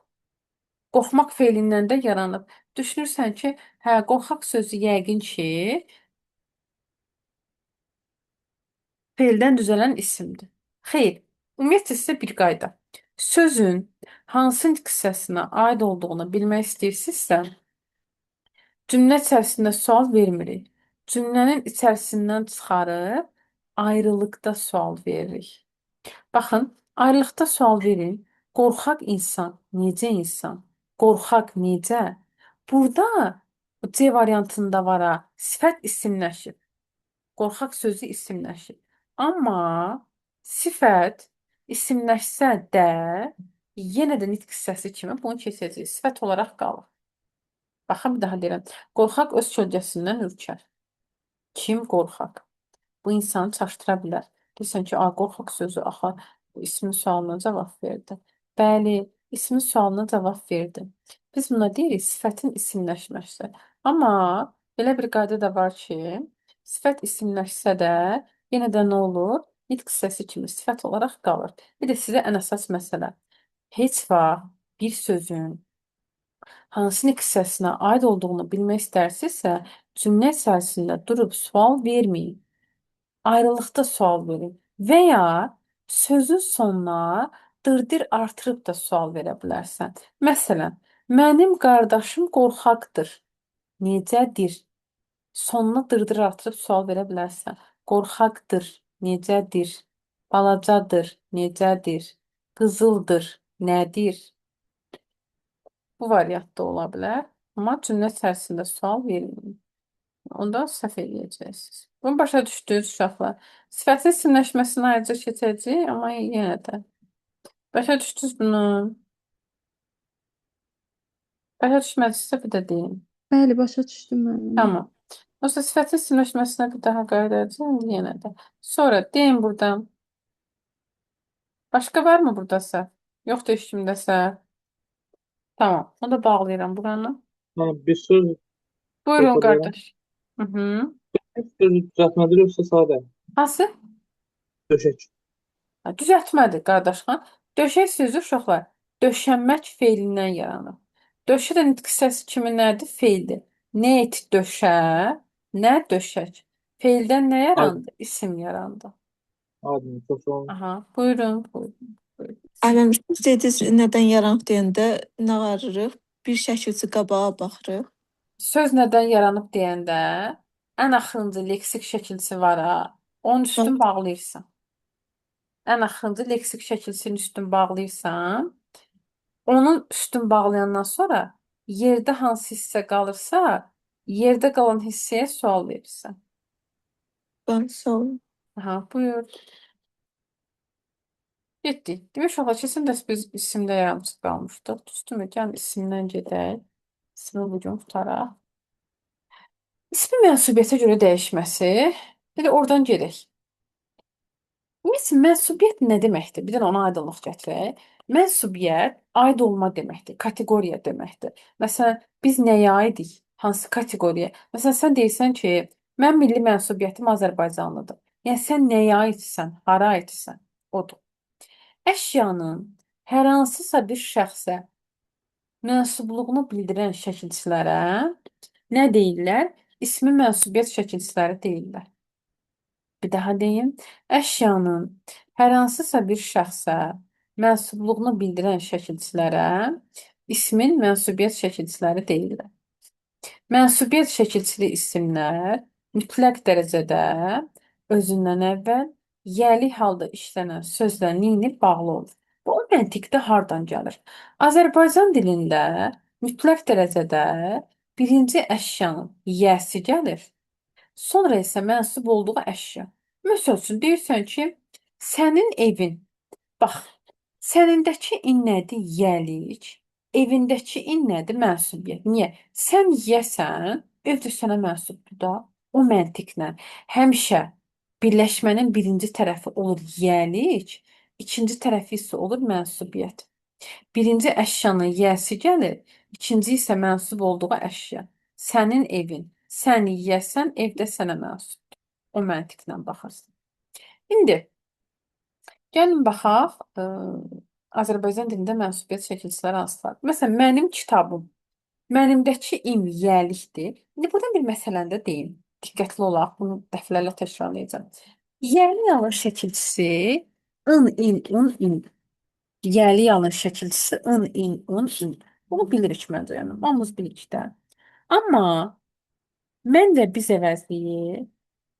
Qorxmaq feilindən də yaranıb. Düşünürsən ki, hə, qorxaq sözü yəqin ki, feildən düzələn isimdir. Xeyr, ümumiyyətlə sizə bir qayda. Sözün hansı hissəsinə aid olduğunu bilmək istəyirsinizsə, cümlə içərisində sual vermirik. Cümlənin içərisindən çıxarıb ayrılıqda sual veririk. Baxın, ayrılıqda sual verin. Qorxaq insan, necə insan? Qorxaq necə? Burada C variantında var ha, sifət isimləşib. Qorxaq sözü isimləşib. Amma sifət isimləşsə də yenə də nitq hissəsi kimi bunu keçəcək. Sifət olaraq qalır. Baxın, bir daha deyirəm. Qorxaq öz kölgəsindən ürkər. Kim qorxaq? Bu insanı çaşdıra bilər. Deyirsən ki, qorxaq sözü axı ismin sualına cavab verdi. Bəli, ismin sualına cavab verdi. Biz buna deyirik sifətin isimləşməsi. Amma belə bir qayda da var ki, sifət isimləşsə də yenə də nə olur? Nitq hissəsi kimi sifət olaraq qalır. Bir də sizə ən əsas məsələ. Heç vaxt bir sözün hansı nitq hissəsinə aid olduğunu bilmək istərsinizsə, cümlə içərisində durub sual verməyin. Ayrılıqda sual verin. Və ya sözün sonuna dırdır artırıb da sual verə bilərsən. Məsələn, mənim qardaşım qorxaqdır. Necədir? Sonuna dırdır artırıb sual verə bilərsən. Qorxaqdır. Necədir? Balacadır. Necədir? Qızıldır. Nədir? Bu variantda ola bilər. Amma cümlə içərisində sual verməyin. Onda səhv eləyəcəksiniz. Bunu başa düşdünüz uşaqlar. Sifətin isimləşməsinə ayrıca keçəcək, amma yenə də. Başa düşdünüz bunu? Başa düşmədinizsə bir də deyin. Bəli, başa düşdüm müəllimə. Tamam. Yoxsa sifətin isimləşməsinə bir daha qayıdacağım yenə də. Sonra deyin buradan. Başqa var mı burada səhv? Yoxdur heç kimdə səhv. Tamam. Onu da bağlayıram buranı. Yəni bir söz Buyurun Yoxdur, qardaş. Hı-hı. sözü düzəltmədir yoxsa sadə? Hansı? Döşək. Düzəltmədir qardaşxan. Döşək sözü uşaqlar döşənmək feilindən yaranır. Döşə də nitq hissəsi kimin nədir? Feildir. Nə et döşə, nə döşək. Feildən nə Aydın. yarandı? İsim yarandı. Aydın. Çox sağ olun. Aha, buyurun, buyurun, buyurun. Ələm, siz dediniz nədən yaranıb deyəndə nə arırıq? Bir şəkilçi qabağa baxırıq. Söz nədən yaranıb deyəndə ən axırıncı leksik şəkilçisi var ha. Onun üstün bağlayırsan. Ən axırıncı leksik şəkilçinin üstün bağlayırsan. Onun üstün bağlayandan sonra yerdə hansı hissə qalırsa, yerdə qalan hissəyə sual verirsən. Ben sağ olun. Aha, buyur. Getdik. Demək olar ki, sən də biz isimdə yarımçıq qalmışdıq. Düzdürmü? Gəl isimdən gedək. İsmi bugün tutaraq. İsmi mənsubiyyətə görə dəyişməsi. Bir də oradan gedək. Ümumiyyətlə, mənsubiyyət nə deməkdir? Bir də ona aydınlıq gətirək. Mənsubiyyət aid olma deməkdir, kateqoriya deməkdir. Məsələn, biz nəyə aidik? Hansı kateqoriyaya? Məsələn, sən deyirsən ki, mən milli mənsubiyyətim Azərbaycanlıdır. Yəni sən nəyə aidsən, hara aidsən? Odur. Əşyanın hər hansısa bir şəxsə mənsubluğunu bildirən şəkilçilərə nə deyirlər? İsmi mənsubiyyət şəkilçiləri deyirlər. Bir daha deyim. Əşyanın hər hansısa bir şəxsə mənsubluğunu bildirən şəkilçilərə ismin mənsubiyyət şəkilçiləri deyirlər. Mənsubiyyət şəkilçili isimlər mütləq dərəcədə özündən əvvəl yəli halda işlənən sözlə neyni bağlı olur. Bu məntiqdə hardan gəlir? Azərbaycan dilində mütləq dərəcədə birinci əşyanın yəsi gəlir. Sonra isə mənsub olduğu əşya. Məsəl üçün deyirsən ki, sənin evin. Bax, sənindəki in nədir? Yəlik. Evindəki in nədir? Mənsubiyyət. Niyə? Sən yeyəsən, ev də sənə mənsubdur da. O məntiqlə həmişə birləşmənin birinci tərəfi olur yəlik, ikinci tərəfi isə olur mənsubiyyət. Birinci əşyanın yəsi gəlir, ikinci isə mənsub olduğu əşya. Sənin evin. Sən yeyəsən, evdə sənə mənsubdur. O məntiqlə baxırsan. İndi gəlin baxaq, Azərbaycan dilində mənsubiyyət şəkilçiləri hansılardır? Məsələn, mənim kitabım. Mənimdəki im yəlikdir. İndi buradan bir məsələni də deyim. Diqqətli olaq, bunu dəfələrlə təkrarlayacağam. Yəli alın şəkilçisi ın, in, un, in. Yəli alın şəkilçisi ın, in, un, in. Bunu bilirik məncə, yəni hamımız bilirik də. Amma mən və biz əvəzliyi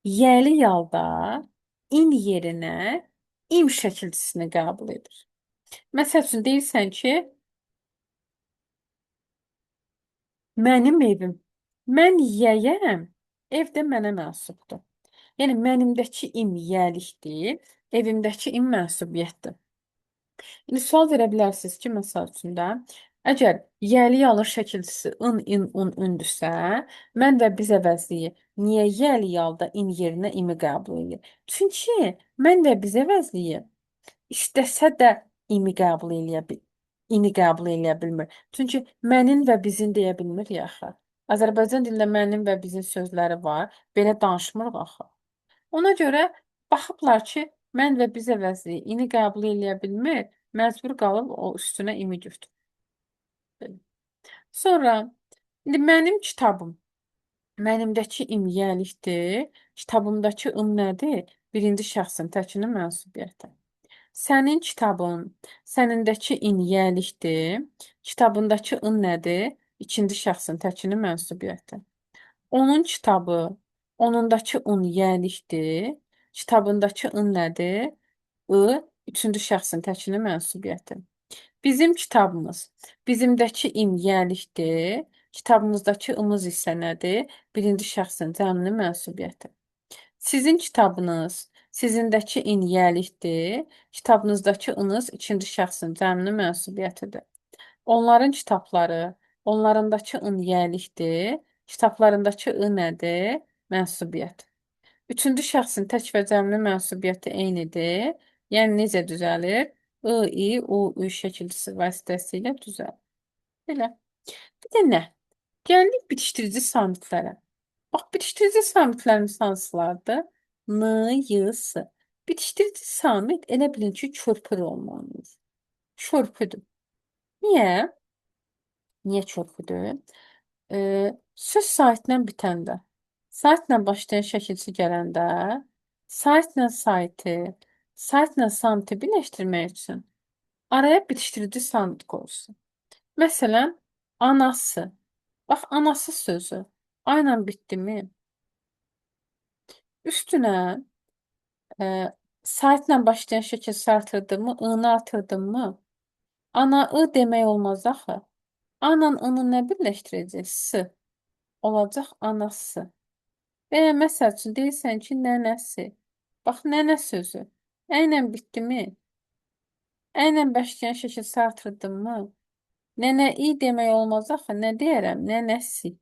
yəli yalda in yerinə im şəkilçisini qəbul edir. Məsəl üçün deyirsən ki, mənim evim. Mən yəyəm, ev də mənə mənsubdur. Yəni mənimdəki im yəlikdir, evimdəki im mənsubiyyətdir. İndi sual verə bilərsiniz ki, məsəl üçün də, əgər yəli alır şəkilçisi ın, in, un, ündürsə, mən və biz əvəzliyi niyə yəli yalda in yerinə imi qəbul edir? Çünki mən və biz əvəzliyi istəsə də imi qəbul eləyə bilmir. Çünki mənin və bizin deyə bilmir ya axı. Azərbaycan dilində mənim və bizin sözləri var. Belə danışmırıq axı. Ona görə baxıblar ki, mən və biz əvəzliyi ini qəbul eləyə bilmir, məcbur qalıb o üstünə imi götürür. Sonra indi mənim kitabım. Mənimdəki im yəlikdir. Kitabımdakı ım nədir? Birinci şəxsin təkinin mənsubiyyəti. Sənin kitabın, sənindəki in yəlikdir. Kitabındakı ın nədir? İkinci şəxsin təkinin mənsubiyyəti. Onun kitabı, onundakı un yəlikdir. Kitabındakı ın nədir? I, üçüncü şəxsin təkinin mənsubiyyəti. Bizim kitabımız, bizimdəki im yəlikdir. Kitabımızdakı ımız isə nədir? Birinci şəxsin cəminin mənsubiyyəti. Sizin kitabınız, sizindəki in yəlikdir. Kitabınızdakı ınız ikinci şəxsin cəminin mənsubiyyətidir. Onların kitabları, onlarındakı ın yəlikdir. Kitablarındakı ı nədir? Mənsubiyyət. Üçüncü şəxsin tək və cəminin mənsubiyyəti eynidir. Yəni necə düzəlir? I, i, u, ü şəkilçisi vasitəsilə düzəlir. Belə. Bir də nə? Gəldik bitişdirici samitlərə. Bax, bitişdirici samitlərimiz hansılardır? N, y, s. Bitişdirici samit elə bilin ki, körpü olmalıdır. Körpüdür. Niyə? Niyə körpüdür? Söz saitlə bitəndə, saitlə başlayan şəkilçi gələndə, saitlə saiti, saitlə samiti birləşdirmək üçün araya bitişdirici samit qoyulsun. Məsələn, anası. Bax, anası sözü A ilə bitdimi? Üstünə saitlə başlayan şəkilçi artırdımı, I-ni artırdımı? Ana I demək olmaz axı. A-la I-ni nə birləşdirəcək? S. Olacaq anası. Və ya məsəl üçün deyirsən ki, nənəsi. Bax, nənə sözü. Ə ilə bitdimi? Ə ilə başlayan şəkilçi artırdımı? Nənə i demək olmaz axı. Nə deyərəm? Nənəsi.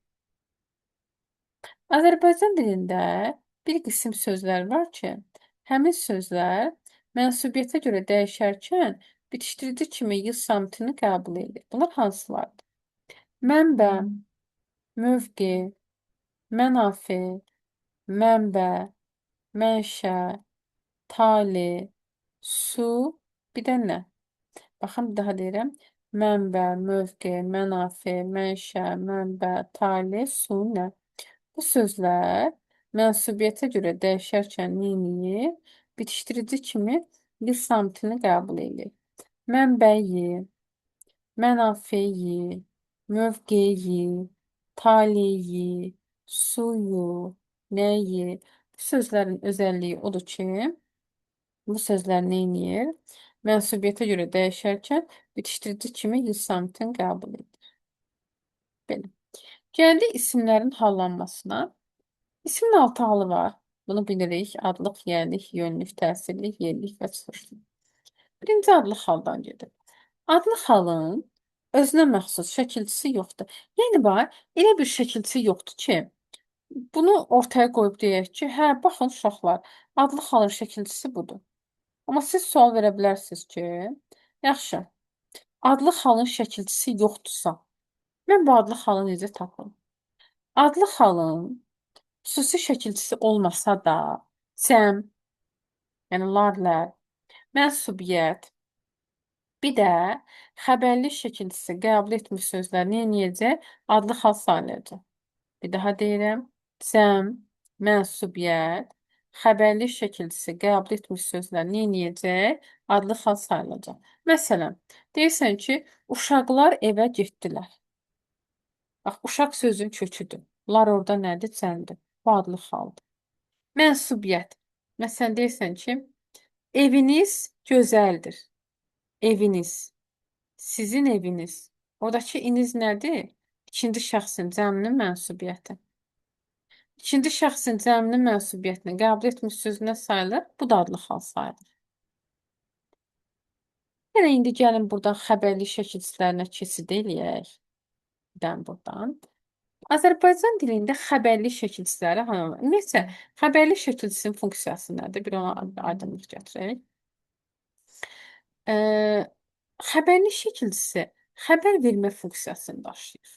Azərbaycan dilində bir qism sözlər var ki, həmin sözlər mənsubiyyətə görə dəyişərkən bitişdirici kimi y samitini qəbul edir. Bunlar hansılardır? Mənbə, mövqe, mənafe, mənbə, mənşə, tale, su, bir də nə? Baxın, bir daha deyirəm. Mənbə, mövqe, mənafe, mənşə, mənbə, tale, su, nə? Bu sözlər mənsubiyyətə görə dəyişərkən neyniyir? Bitişdirici kimi y samitini qəbul edir. Mənbəyi, mənafeyi, mövqeyi, taleyi, suyu, nəyi? Bu sözlərin özəlliyi odur ki, bu sözlər neyniyir? Mənsubiyyətə görə dəyişərkən bitişdirici kimi y samitini qəbul edir. Belə. Gəldik isimlərin hallanmasına. İsmin 6 halı var. Bunu bilirik. Adlıq, yerlik, yönlük, təsirlik, yerlik və çıxışlı. Birinci adlıq haldan gedir. Adlıq halın özünə məxsus şəkilçisi yoxdur. Yəni var, elə bir şəkilçisi yoxdur ki, bunu ortaya qoyub deyək ki, hə, baxın uşaqlar, adlıq halın şəkilçisi budur. Amma siz sual verə bilərsiniz ki, yaxşı, adlıq halın şəkilçisi yoxdursa, mən bu adlıq halı necə tapım? Adlıq halın xüsusi şəkilçisi olmasa da, cəm, yəni lar, lər, mənsubiyyət, bir də xəbərli şəkilçisi qəbul etmiş sözlər neyəcək? Adlıq hal sayılacaq. Bir daha deyirəm, cəm, mənsubiyyət, xəbərli şəkilçisi qəbul etmiş sözlər neyəcək? Adlıq hal sayılacaq. Məsələn, deyirsən ki, uşaqlar evə getdilər. Bax, uşaq sözün köküdür. Lar orada nədir? Cəmdir. Bu adlıq haldır. Mənsubiyyət. Məsələn, deyirsən ki, eviniz gözəldir. Eviniz. Sizin eviniz. Oradakı iniz nədir? İkinci şəxsin cəminin mənsubiyyəti. İkinci şəxsin cəminin mənsubiyyətini qəbul etmiş söz nə sayılır? Bu da adlıq hal sayılır. Yəni, indi gəlin buradan xəbərli şəkilçilərinə keçid eləyək. Buradan. Azərbaycan dilində xəbərli şəkilçiləri hanı? Ümumiyyətlə, xəbərli şəkilçisinin funksiyası nədir? Bir ona aydınlıq gətirək. Xəbərli şəkilçisi xəbər vermə funksiyasını daşıyır.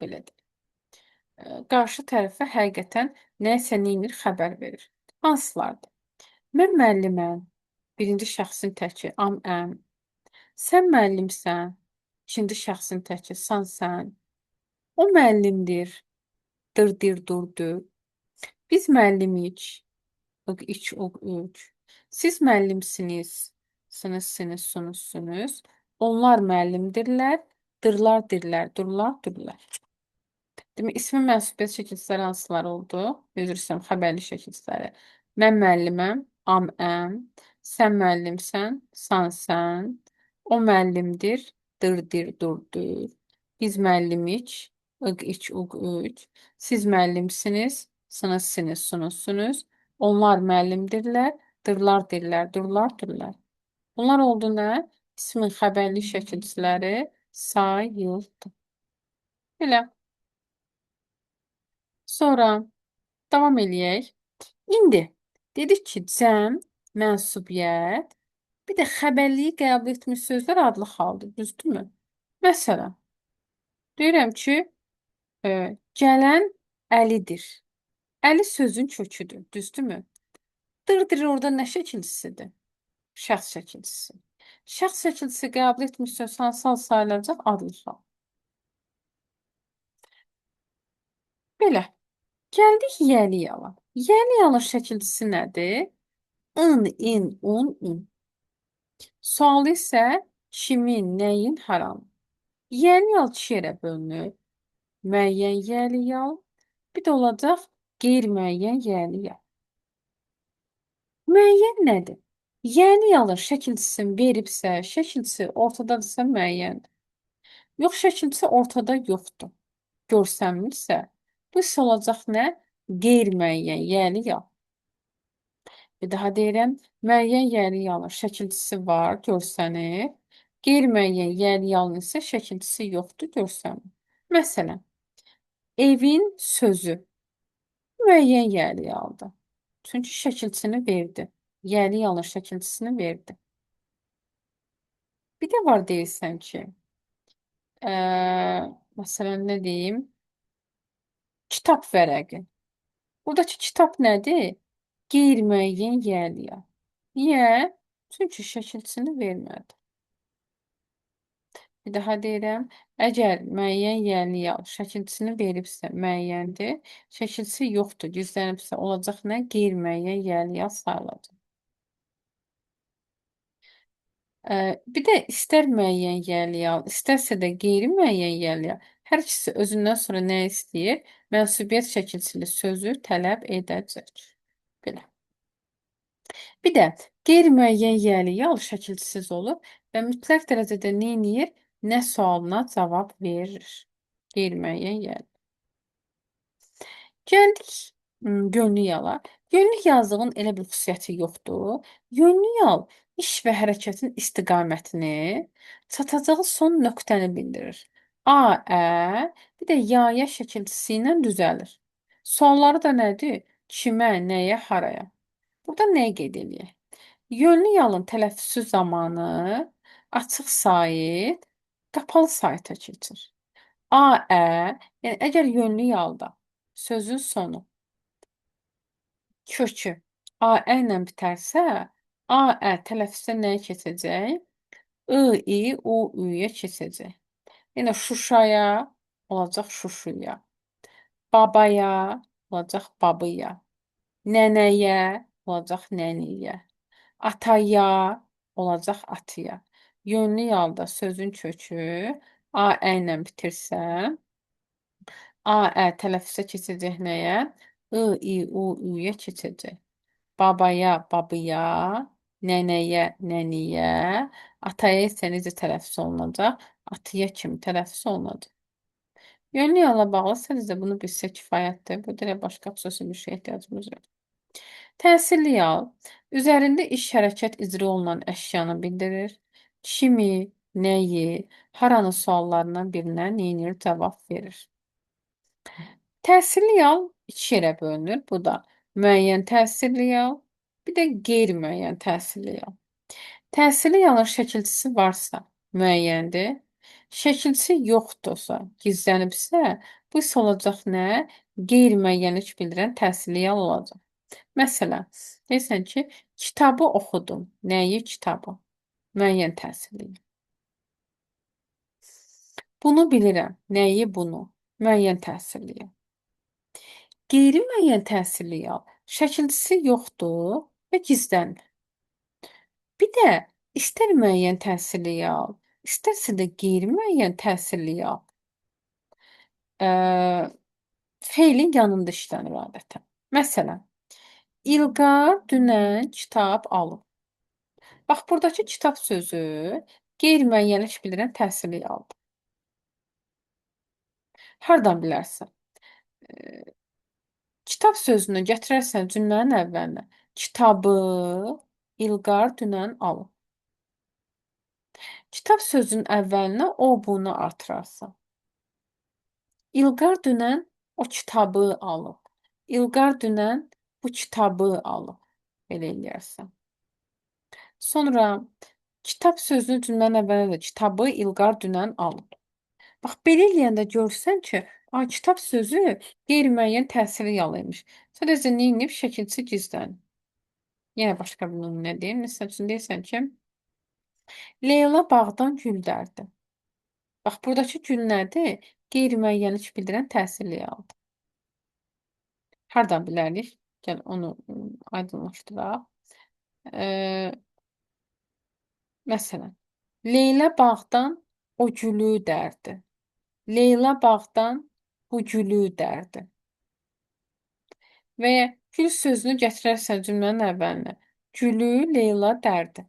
Belədir. Qarşı tərəfə həqiqətən nəsə neynir? Xəbər verir. Hansılardır? Mən müəlliməm. Birinci şəxsin təki, am, əm. Sən müəllimsən. İkinci şəxsin təki, san, sən. O müəllimdir. Dırdır, durdur. Biz müəllimik. Iq, iç, uq, üç. Siz müəllimsiniz. Sınız, sınız, sunuz, sunuz. Onlar müəllimdirlər. Dırlar, dirlər, durlar, durlar. Demək, ismin mənsubiyyət şəkilçiləri hansılar oldu? Üzr istəyirəm, xəbərli şəkilçiləri. Mən müəlliməm, am, əm. Sən müəllimsən, san, sən. O müəllimdir, dırdır, durdur. Biz müəllimik. Iq, iç, uq, üç. Siz müəllimsiniz. Sınız, siniz, sunuz, sunuz. Onlar müəllimdirlər. Dırlar, dirlər, durlar, durlar. Bunlar oldu nə? İsmin xəbərli şəkilçiləri sayıldı. Belə. Sonra davam eləyək. İndi dedik ki, cəm, mənsubiyyət, bir də xəbərliyi qəbul etmiş sözlər adlı haldır. Düzdürmü? Məsələn, deyirəm ki, gələn Əlidir. Əli sözün köküdür. Düzdürmü? Dırdır orada nə şəkilçisidir? Şəxs şəkilçisi. Şəxs şəkilçisi qəbul etmiş söz hansı hal sayılacaq? Adlı hal. Belə. Gəldik yəli yala. Yəli yalı şəkilçisi nədir? In, in, un, in. Sual isə kimin, nəyin, haranın. Yəli yal iki yerə bölünür. Müəyyən yəli yal, bir də olacaq qeyri-müəyyən yəli yal. Müəyyən nədir? Yəli yalın şəkilçisini veribsə, şəkilçisi ortadadırsa müəyyəndir. Yox, şəkilçisi ortada yoxdur. Görsənmirsə, bu isə olacaq nə? Qeyri-müəyyən yəli yal. Bir daha deyirəm, müəyyən yəli yalın şəkilçisi var, görsənir. Qeyri-müəyyən yəli yalın isə şəkilçisi yoxdur, görsənmir. Məsələn, evin sözü müəyyən yəli yaldır. Çünki şəkilçisini verdi. Yəli yalın şəkilçisini verdi. Bir də var deyirsən ki, məsələn, nə deyim? Kitab vərəqi. Buradakı kitab nədir? Qeyri-müəyyən yəli yal. Niyə? Çünki şəkilçisini vermədi. Bir daha deyirəm, əgər müəyyən yəli yal şəkilçisini veribsə müəyyəndir, şəkilçisi yoxdur, gizlənibsə olacaq nə? Qeyri-müəyyən yəli yal sayılacaq. Bir də istər müəyyən yəli yal, istərsə də qeyri-müəyyən yəli yal, hər ikisi özündən sonra nə istəyir? Mənsubiyyət şəkilçili sözü tələb edəcək. Belə. Bir də qeyri-müəyyən yəli yal şəkilçisiz olur və mütləq dərəcədə nə edir? Nə sualına cavab verir. Qeyri-müəyyən yəli. Gəldik yönlü yala. Yönlü yazığın elə bir xüsusiyyəti yoxdur. Yönlü yal iş və hərəkətin istiqamətini, çatacağı son nöqtəni bildirir. A, ə, bir də ya şəkilçisi ilə düzəlir. Sualları da nədir? Kimə, nəyə, haraya? Burada nəyi qeyd edək? Yönlü yalın tələffüzü zamanı açıq sayt, qapalı sayta keçir. A, ə, yəni əgər yönlü yalda sözün sonu kökü A, ə ilə bitərsə, A, ə tələffüzdə nəyə keçəcək? I, i, u, üyə keçəcək. Yəni Şuşaya olacaq Şuşuya. Babaya olacaq babıya. Nənəyə olacaq nəniyə. Ataya olacaq atıya. Yönlü yalda sözün kökü A, ə ilə bitirsə, A, ə tələffüzə keçəcək nəyə? I, i, u, üyə keçəcək. Babaya, babıya, nənəyə, nəniyə, ataya isə necə tələffüz olunacaq? Atıya kimi tələffüz olunacaq. Yönlü yalla bağlı sadəcə bunu bilsə kifayətdir. Burada elə başqa xüsusi bir şey ehtiyacımız yox. Təsirli yal üzərində iş hərəkət icra olunan əşyanı bildirir. Kimi, nəyi, haranı suallarından birinə neynir cavab verir. Təsirli yal iki yerə bölünür. Bu da müəyyən təsirli yal, bir də qeyri-müəyyən təsirli yal. Təsirli yalın şəkilçisi varsa müəyyəndir. Şəkilçisi yoxdursa, gizlənibsə, bu isə olacaq nə? Qeyri-müəyyənlik bildirən təsirli yal olacaq. Məsələn, deyirsən ki, kitabı oxudum. Nəyi kitabı? Müəyyən təsirli yal. Bunu bilirəm. Nəyi bunu? Müəyyən təsirli yal. Qeyri-müəyyən təsirli yal şəkilçisi yoxdur və gizlənir. Bir də istər müəyyən təsirli yal, istərsə də qeyri-müəyyən təsirli yal feilin yanında işlənir adətən. Məsələn, İlqar dünən kitab alıb. Bax, buradakı kitab sözü qeyri-müəyyənlik bildirən təsirli yaldır. Hardan bilərsən? Kitab sözünü gətirərsən cümlənin əvvəlinə. Kitabı İlqar dünən alıb. Kitab sözünün əvvəlinə o, bunu artırarsan. İlqar dünən o kitabı alıb. İlqar dünən bu kitabı alıb. Belə eləyərsən. Sonra kitab sözünün cümlənin əvvəlinə də kitabı İlqar dünən alıb. Bax, belə eləyəndə görürsən ki, kitab sözü qeyri-müəyyən təsirli yal imiş. Sadəcə nə edib? Şəkilçisi gizlənib. Yenə başqa bir nümunə deyim. Məsəl üçün deyirsən ki, Leyla bağdan gül dərdi. Bax, buradakı gül nədir? Qeyri-müəyyənlik bildirən təsirli yaldır. Hardan bilərik? Gəl onu aydınlaşdıraq. Məsələn, Leyla bağdan o gülü dərdi. Leyla bağdan bu gülü dərdi. Və ya gül sözünü gətirərsən cümlənin əvvəlinə. Gülü Leyla dərdi.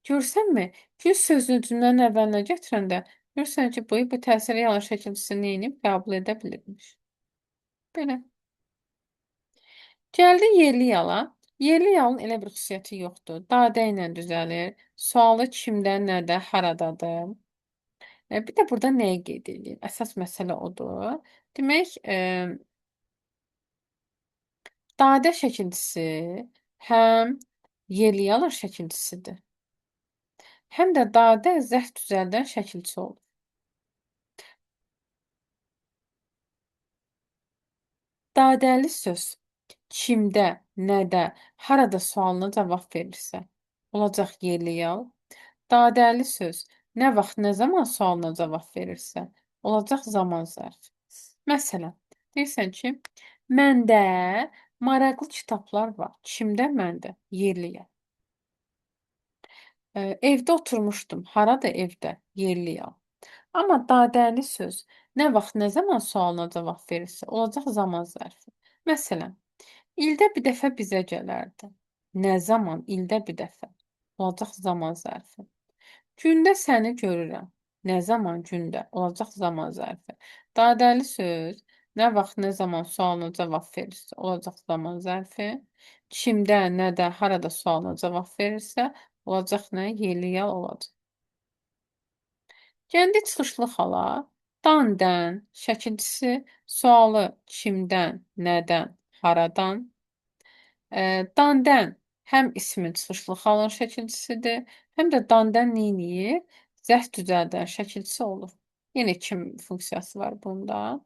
Görsənmi? Gül sözünü cümlənin əvvəlinə gətirəndə görürsən ki, bu təsiri yalan şəkilçisi neyinib qəbul edə bilirmiş. Belə. Gəldi yerli yalan. Yerli yalan elə bir xüsusiyyəti yoxdur. Dadə ilə düzəlir. Sualı kimdə, nədə, haradadır. Bir də burada nəyi qeyd edir? Əsas məsələ odur. Demək, dadə şəkilçisi həm yerli yalan şəkilçisidir. Həm də dadə zərf düzəldən şəkilçi olur. Dadəli söz kimdə, nədə, harada sualına cavab verirsə, olacaq yerli yalan. Dadəli söz nə vaxt, nə zaman sualına cavab verirsə, olacaq zaman zərfi. Məsələn, deyirsən ki, məndə maraqlı kitablar var. Kimdə? Məndə. Yerliyəm. Evdə oturmuşdum. Harada? Evdə. Yerliyəm. Amma dadəli söz nə vaxt, nə zaman sualına cavab verirsə, olacaq zaman zərfi. Məsələn, ildə bir dəfə bizə gələrdi. Nə zaman? İldə bir dəfə. Olacaq zaman zərfi. Gündə səni görürəm. Nə zaman? Gündə. Olacaq zaman zərfi. Dadəli söz nə vaxt, nə zaman sualına cavab verirsə, olacaq zaman zərfi. Kimdə, nədə, harada sualına cavab verirsə, olacaq nə? Yerli yal olacaq. Gəndi çıxışlı xala, dan, dən, şəkilçisi, sualı kimdən, nədən, haradan. Dandən həm ismin çıxışlı xalın şəkilçisidir, həm də dandən neyniyir? Zərf düzəldən şəkilçisi olur. Yenə kim funksiyası var bunda.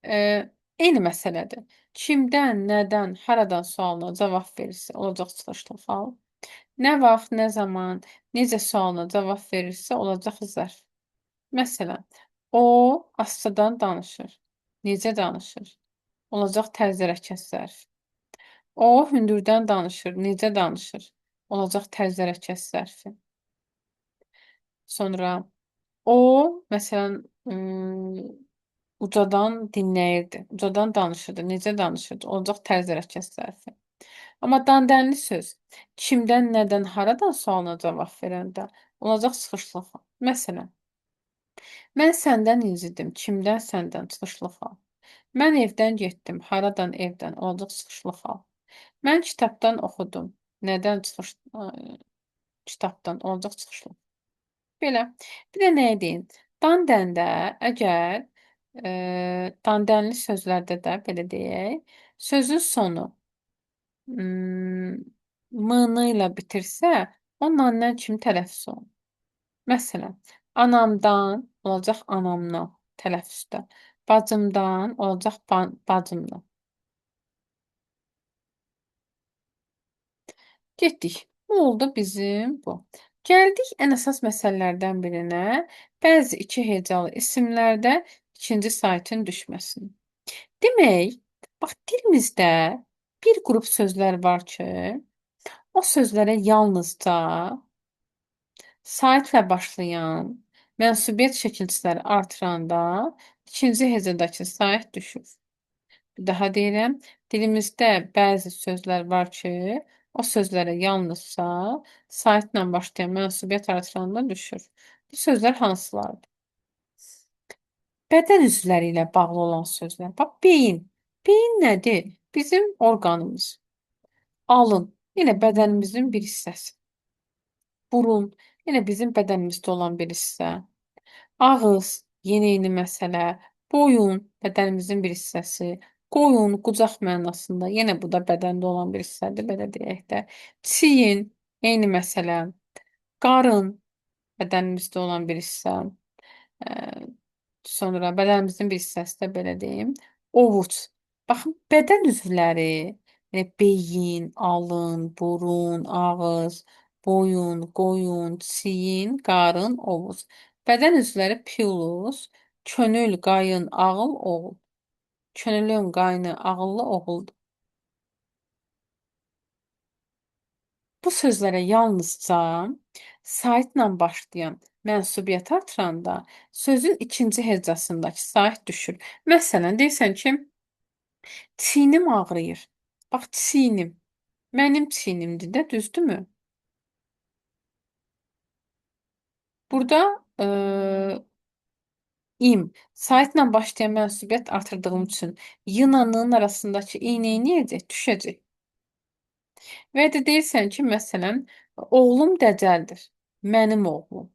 Eyni məsələdir. Kimdən, nədən, haradan sualına cavab verirsə, olacaq çıxışlı xal. Nə vaxt, nə zaman, necə sualına cavab verirsə, olacaq zərf. Məsələn, o astadan danışır. Necə danışır? Olacaq tərzi hərəkət zərf. O hündürdən danışır. Necə danışır? Olacaq tərzi hərəkət zərfi. Sonra o, məsələn, ucadan dinləyirdi. Ucadan danışırdı. Necə danışırdı? Olacaq tərzi hərəkət zərfi. Amma dandənli söz kimdən, nədən, haradan sualına cavab verəndə olacaq çıxışlı xal. Məsələn, mən səndən incidim. Kimdən, səndən çıxışlı xal. Mən evdən getdim. Haradan, evdən olacaq çıxışlı xal. Mən kitabdan oxudum. Nədən kitabdan olacaq çıxışlı. Belə. Bir də nəyə deyim? Dandəndə əgər dandənli sözlərdə də belə deyək, sözün sonu m-nı ilə bitirsə, o nandan kimi tələffüz olunur. Məsələn, anamdan olacaq anamdan tələffüzdə. Bacımdan olacaq bacımdan. Getdik. Bu oldu bizim bu. Gəldik ən əsas məsələlərdən birinə. Bəzi iki hecalı isimlərdə ikinci saytın düşməsinə. Demək, bax dilimizdə bir qrup sözlər var ki, o sözlərə yalnızca saitlə başlayan mənsubiyyət şəkilçiləri artıranda ikinci hecədəki sait düşür. Bir daha deyirəm, dilimizdə bəzi sözlər var ki, o sözlərə yalnızca saitlə başlayan mənsubiyyət artıranda düşür. Bu sözlər hansılardır? Bədən üzvləri ilə bağlı olan sözlər. Bax, beyin. Beyin nədir? Bizim orqanımız. Alın, yenə bədənimizin bir hissəsi. Burun, yenə bizim bədənimizdə olan bir hissə. Ağız, yenə eyni məsələ. Boyun, bədənimizin bir hissəsi. Qoyun, qucaq mənasında, yenə bu da bədəndə olan bir hissədir, belə deyək də. Çiyin, eyni məsələ. Qarın, bədənimizdə olan bir hissə. Sonra bədənimizin bir hissəsi də belə deyim. Ovuc. Baxın, bədən üzvləri, yəni beyin, alın, burun, ağız, boyun, qoyun, çiyin, qarın, ovuc. Bədən üzvləri piulus, könül, qayın, ağıl, oğul. Könülün qaynı ağıllı oğuldur. Bu sözlərə yalnızca saitlə başlayan mənsubiyyət artıranda sözün ikinci hecasındakı sait düşür. Məsələn, deyirsən ki, çiynim ağrıyır. Bax, çiynim. Mənim çiynimdir də, düzdürmü? Burada im saitlə başlayan mənsubiyyət artırdığım üçün y-nın arasındakı i neyniyəcək? Düşəcək. Və ya da deyirsən ki, məsələn, oğlum dəcəldir. Mənim oğlum.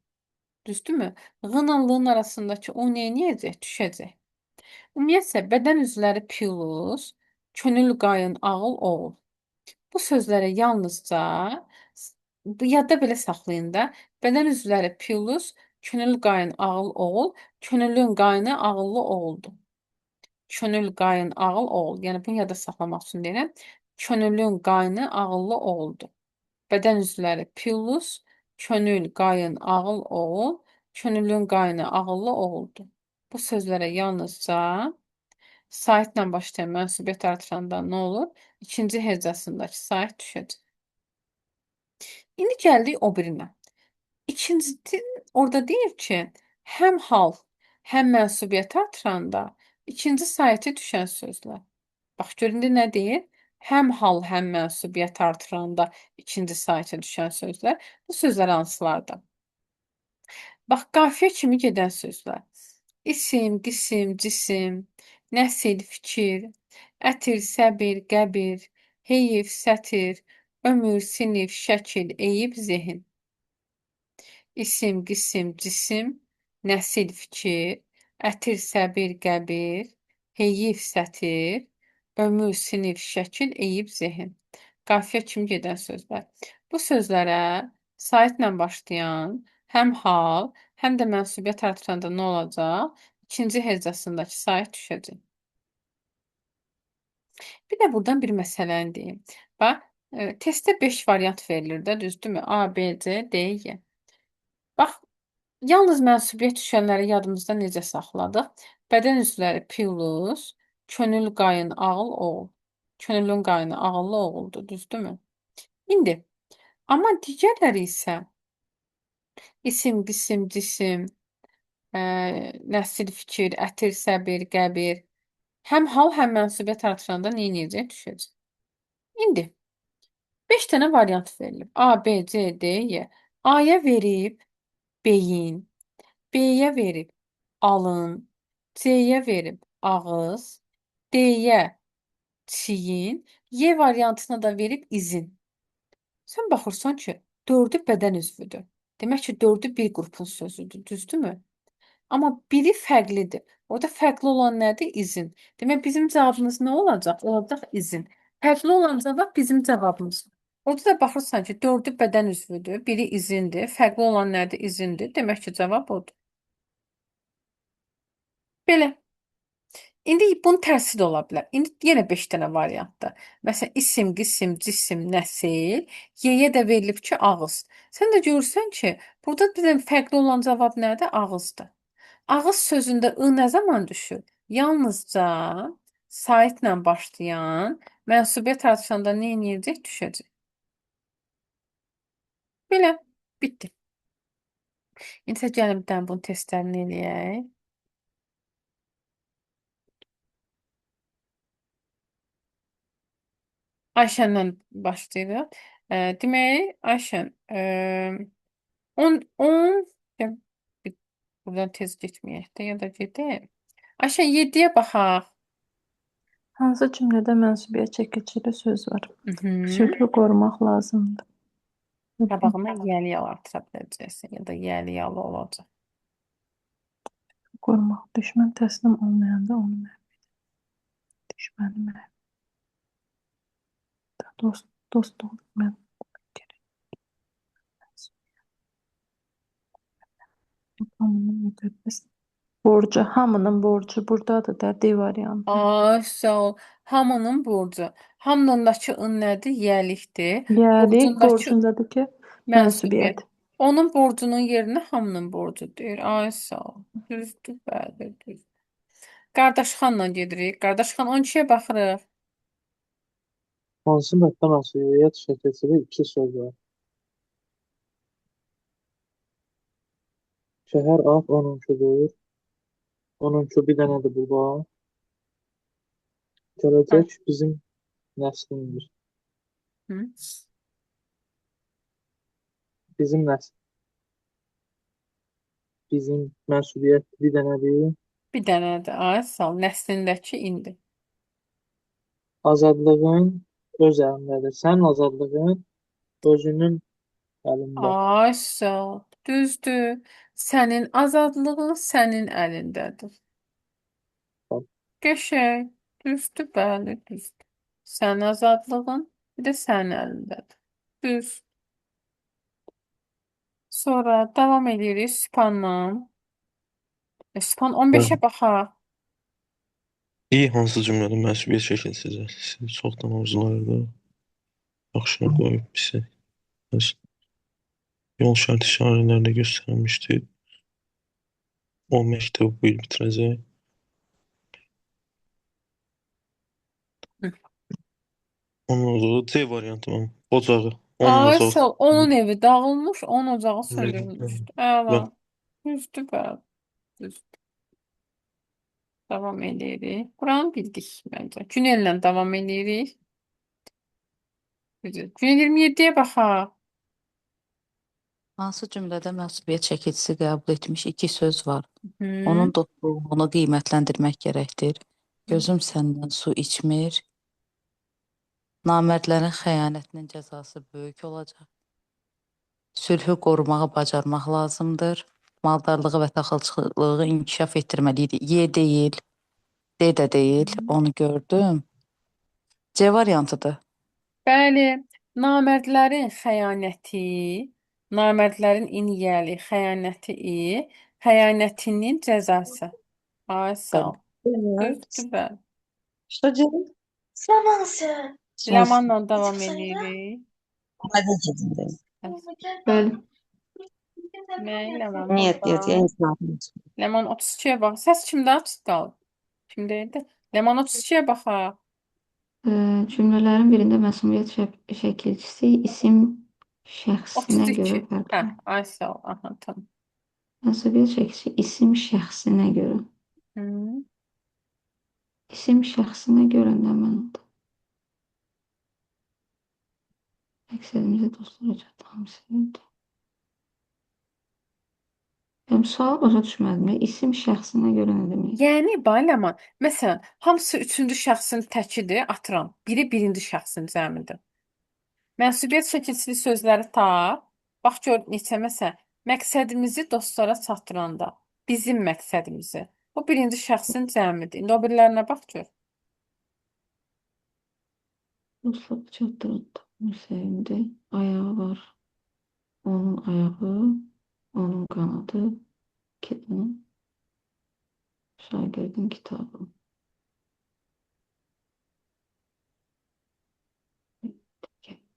Düzdürmü? Ğınanlığın arasındakı o neyniyəcək? Düşəcək. Ümumiyyətlə, bədən üzvləri plus, könül qayın ağıl oğul. Bu sözlərə yalnızca yadda belə saxlayın da. Bədən üzvləri plus, könül qayın ağıl oğul, könülün qayını ağıllı oğuldur. Könül qayın ağıl oğul. Yəni bunu yadda saxlamaq üçün deyirəm. Könülün qayını ağıllı oğuldur. Bədən üzvləri plus, könül qayın ağıl oğul, könülün qayını ağıllı oğuldur. Bu sözlərə yalnızca saitlə başlayan mənsubiyyət artıranda nə olur? İkinci hecasındakı sait düşəcək. İndi gəldik o birinə. İkincisi orada deyir ki, həm hal, həm mənsubiyyət artıranda ikinci saiti düşən sözlər. Bax, görün nə deyir? Həm hal, həm mənsubiyyət artıranda ikinci saitə düşən sözlər. Bu sözlər hansılardır? Bax, qafiyə kimi gedən sözlər. İsim, qisim, cisim, nəsil, fikir, ətir, səbir, qəbir, heyif, sətir, ömür, sinif, şəkil, eyib, zehin. İsim, qisim, cisim, nəsil, fikir, ətir, səbir, qəbir, heyif, sətir, ömür, sinif, şəkil, eyib, zehin. Qafiyə kimi gedən sözlər. Bu sözlərə saitlə başlayan həm hal, həm də mənsubiyyət artıranda nə olacaq? İkinci hecasındakı sait düşəcək. Bir də buradan bir məsələni deyim. Bax, testdə 5 variant verilir də, düzdürmü? A, B, C, D, Y. Bax, yalnız mənsubiyyət düşənləri yadımızda necə saxladıq? Bədən üzvləri plus, könül qayın ağıl oğul. Könülün qayını ağıllı oğuldur, düzdürmü? İndi, amma digərləri isə isim, qisim, cisim, nəsil, fikir, ətir, səbir, qəbir. Həm hal, həm mənsubiyyət artıranda neyniyəcək? Düşəcək. İndi 5 dənə variant verilib. A, B, C, D, Y. A-ya verib beyin, B-yə verib alın, C-yə verib ağız, D-yə çiyin, Y variantına da verib izin. Sən baxırsan ki, 4-ü bədən üzvüdür. Demək ki, 4-ü bir qrupun sözüdür, düzdürmü? Amma biri fərqlidir. Orada fərqli olan nədir? İzin. Demək, bizim cavabımız nə olacaq? Olacaq izin. Fərqli olan cavab bizim cavabımız. Orada da baxırsan ki, 4-ü bədən üzvüdür, biri izindir. Fərqli olan nədir? İzindir. Demək ki, cavab odur. Belə. İndi bunun tərsi də ola bilər. İndi yenə 5 dənə variantdır. Məsələn, isim, qisim, cisim, nəsil, Y-yə də verilib ki, ağız. Sən də görürsən ki, burada bizim fərqli olan cavab nədir? Ağızdır. Ağız sözündə ı nə zaman düşür? Yalnızca saitlə başlayan mənsubiyyət artıranda nə edəcək? Düşəcək. Belə, bitdi. İndi isə gəlin bir dənə bunun testlərini eləyək. Ayşəndən başlayırıq. Demək, Ayşən, 10 buradan tez getməyək də, ya da gedək. Ayşən, 7-yə baxaq. Hansı cümlədə mənsubiyyət çəkicili söz var? Mhm. Sülhü qorumaq lazımdır. Qabağına yəli yalı artıra biləcəksən, ya da yəli yalı olacaq. Qorumaq. Düşmən təslim olmayanda onu məhv edir. Düşməni məhv edir. Dost olmaq gerek. Hamının müqəddəs borcu. Hamının borcu buradadır da, D variantı. Ay, sağ ol. Hamının borcu. Hamınındakı ın nədir? Yəlikdir. Yəni Borcundakı borcundadır ki, mənsubiyyət. mənsubiyyət. Onun borcunun yerinə hamının borcu deyir. Ay, sağ ol. Düzdür, bəli, düzdür. Qardaşxanla gedirik. Qardaşxan 12-yə baxırıq. Hansı mətdə məsuliyyət şəkilçili iki söz var? Şəhər at onunkudur. Onunku bir dənədir burada. Gələcək bizim nəslimizdir. Hı? Bizim nəsl. Bizim məsuliyyət bir dənədir. Bir dənədir. Ay sağ ol. Nəslindəki indi. Azadlığın öz əlindədir. Sənin azadlığın özünün əlində. Ay sağ ol. Düzdür. Sənin azadlığın sənin əlindədir. Qəşəng. Düzdür, bəli, düzdür. Sənin azadlığın bir də sənin əlindədir. Düz. Sonra davam edirik Sübhanla. Sübhan 15-ə baxaq. İyi hansı cümlədə məsuliyyət şəkilsizə siz çoxdan arzulayırdı. Yaxşı qoyub bizi. Yol şərt işarələrdə göstərilmişdi. O məktəbi bu il bitirəcək. Hı. Ondan sonra C variantı var. Ocağı. Ay Ocaq. sağ ol. Onun evi dağılmış, onun ocağı söndürülmüşdü. Əla. Bax. Düzdür, bəli. Düzdür. Davam edirik. Buranı bildik məncə. Günellə davam edirik. Düzdür. Günel 27-yə baxaq. Hansı cümlədə məsuliyyət şəkilçisi qəbul etmiş iki söz var? Hı. Onun dostluğunu qiymətləndirmək gərəkdir. Gözüm səndən su içmir. Namərdlərin xəyanətinin cəzası böyük olacaq. Sülhü qorumağı bacarmaq lazımdır. Maldarlığı və taxılçılığı inkişaf etdirməliydi. Y deyil, D də deyil. Onu gördüm. C variantıdır. Bəli, namərdlərin xəyanəti, namərdlərin iniyəli xəyanəti, xəyanətinin cəzası. Ay sağ ol. Düzdür, bəli. Что делать? Сломался. Ləmanla davam edirik. Bəli. Nə Ləman? Нет, нет, я не знаю. Ləman 32-yə bax. Səs kimdə açıq qaldı? Kimdəydi? Ləman 32-yə baxaq. Cümlələrin birində məsuliyyət şəkilçisi isim şəxsinə 32. görə Hə, fərqlənir. ay sağ ol. Aha, tamam. Məsuliyyət şəkilçisi isim şəxsinə görə. Hı. İsim şəxsinə görə nə mənadır? Məqsədimizə dostluq hamısıdır. Yəni sualı başa düşmədim. İsim şəxsinə görə nə demək? Yəni Ləman, məsələn, hamısı üçüncü şəxsin təkidir, atıram. Biri birinci şəxsin cəmidir. Mənsubiyyət şəkilçili sözləri tap. Bax gör neçə məsələn, məqsədimizi dostlara çatdıranda, bizim məqsədimizi. Bu birinci şəxsin cəmidir. İndi o birilərinə bax gör. Dostluq çatdırıldı. Sevindi. Ayağı var. Onun ayağı, onun qanadı, şagirdin kitabı.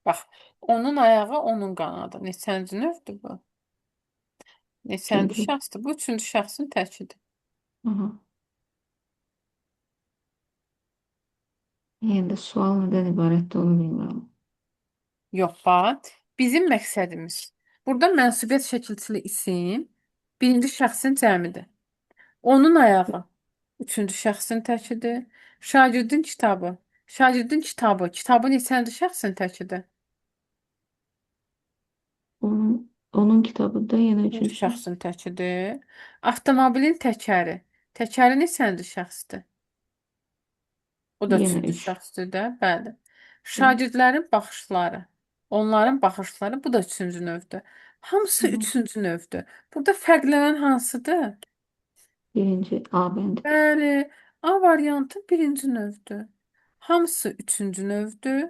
Bax, onun ayağı, onun qanadı. Neçənci növdür bu? Neçənci Üçüncü. şəxsdir? Bu üçüncü şəxsin təkidir. Aha. Yəni də sual nədən ibarətdir onu bilmirəm. Yox, bax, bizim məqsədimiz. Burada mənsubiyyət şəkilçili isim birinci şəxsin cəmidir. Onun ayağı üçüncü şəxsin təkidir. Şagirdin kitabı. Şagirdin kitabı. Kitabı neçənci şəxsin təkidir? Onun kitabı da yenə Üçüncü üçüncü şəxs. şəxsin təkidir. Avtomobilin təkəri. Təkəri neçənci şəxsdir? O da Yenə üçüncü üç. şəxsdir də, bəli. Şagirdlərin baxışları. Onların baxışları, bu da üçüncü növdür. Hamısı Hı. üçüncü növdür. Burada fərqlənən hansıdır? Birinci A bəndi. Bəli, A variantı birinci növdür. Hamısı üçüncü növdür.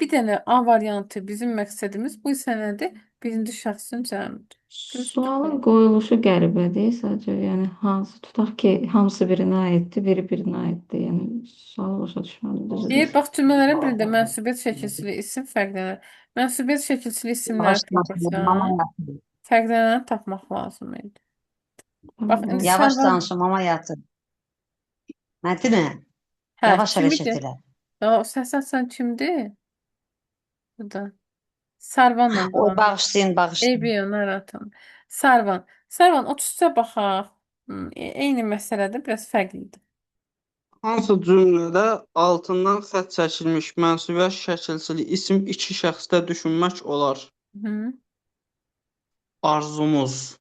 Bir dənə A variantı bizim məqsədimiz, bu isə nədir? Birinci şəxsin cəmidir. Sualın qoyuluşu qəribədir. Sadəcə yəni hansı tutaq ki, hamısı birinə aiddir, biri birinə aiddir. Yəni sualı başa düşmədim düzü. Deyir, bax cümlələrin birində mənsubiyyət şəkilçili isim fərqlənir. Mənsubiyyət şəkilçili isimləri tapırsan, fərqlənəni tapmaq lazım idi. Bax, indi Yavaş sən var- danışım ama yatır. Hadi mi? Hə, Yavaş kim hərəkət idi? elə. O səs açan kimdir? Burada. Sarvanla Oy, davam edir. bağışlayın, bağışlayın. Eybi narahatım. Sarvan. Sarvan 33-ə baxaq. Eyni məsələdir, biraz fərqlidir. Hansı cümlədə altından xətt çəkilmiş mənsubiyyət şəkilsili isim iki şəxsdə düşünmək olar? Hı. Arzumuz.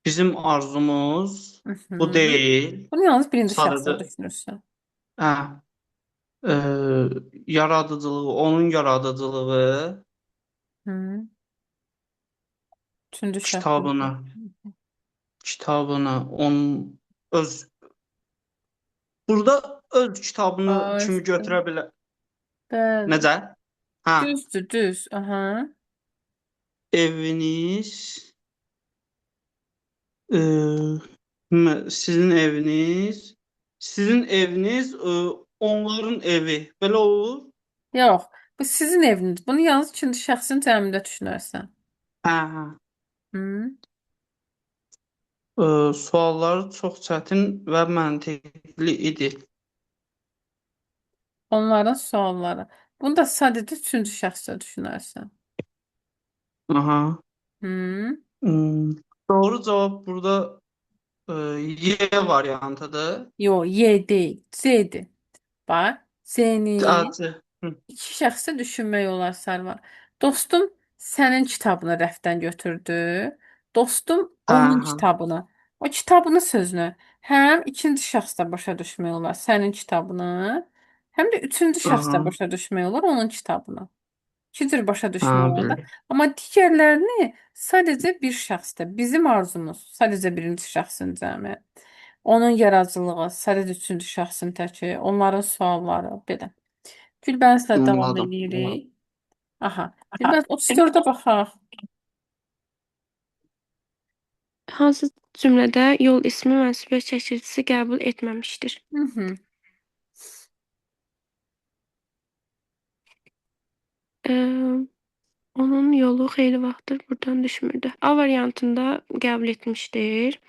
Bizim arzumuz bu Hı. deyil. Bunu yalnız birinci şəxsdə Sadəcə düşünürsən. hə, e, yaradıcılığı, onun yaradıcılığı Hı. Üçüncü şəxsdə. kitabını onun öz burada öz kitabını kimi götürə bilər. Bəli. Necə? Hə, Düzdür, düz. Aha. eviniz e, sizin eviniz onların evi. Belə olur? Yox, bu sizin eviniz. Bunu yalnız ikinci şəxsin cəmində düşünərsən. Hə, hə. Hı. Sualları çox çətin və məntiqli idi. Onların sualları. Bunu da sadəcə üçüncü şəxsdə düşünərsən. Aha. Hı. Doğru cavab burada Y variantıdır. Yox, Y deyil, C'dir. Bax, C-ni Acı. iki şəxsə düşünmək olar Sərvar. Dostum sənin kitabını rəfdən götürdü. Dostum onun Hə, kitabını. O kitabını sözünü həm ikinci şəxsdə başa düşmək olar sənin kitabını, həm də üçüncü şəxsdə aha, başa düşmək olar onun kitabını. İki cür başa düşmək hə, olar da. bil. Amma digərlərini sadəcə bir şəxsdə, bizim arzumuz sadəcə birinci şəxsin cəmi. Onun yaradıcılığı sadəcə üçüncü şəxsin təki, onların sualları belə. Gülbənizlə davam Anladım. edirik. Aha. Gülbəniz 34-ə baxaq. Hansı cümlədə yol ismi mənsubiyyət çəkilisi qəbul etməmişdir? Hı. Onun yolu xeyli vaxtdır buradan düşmürdü. A variantında qəbul etmişdir.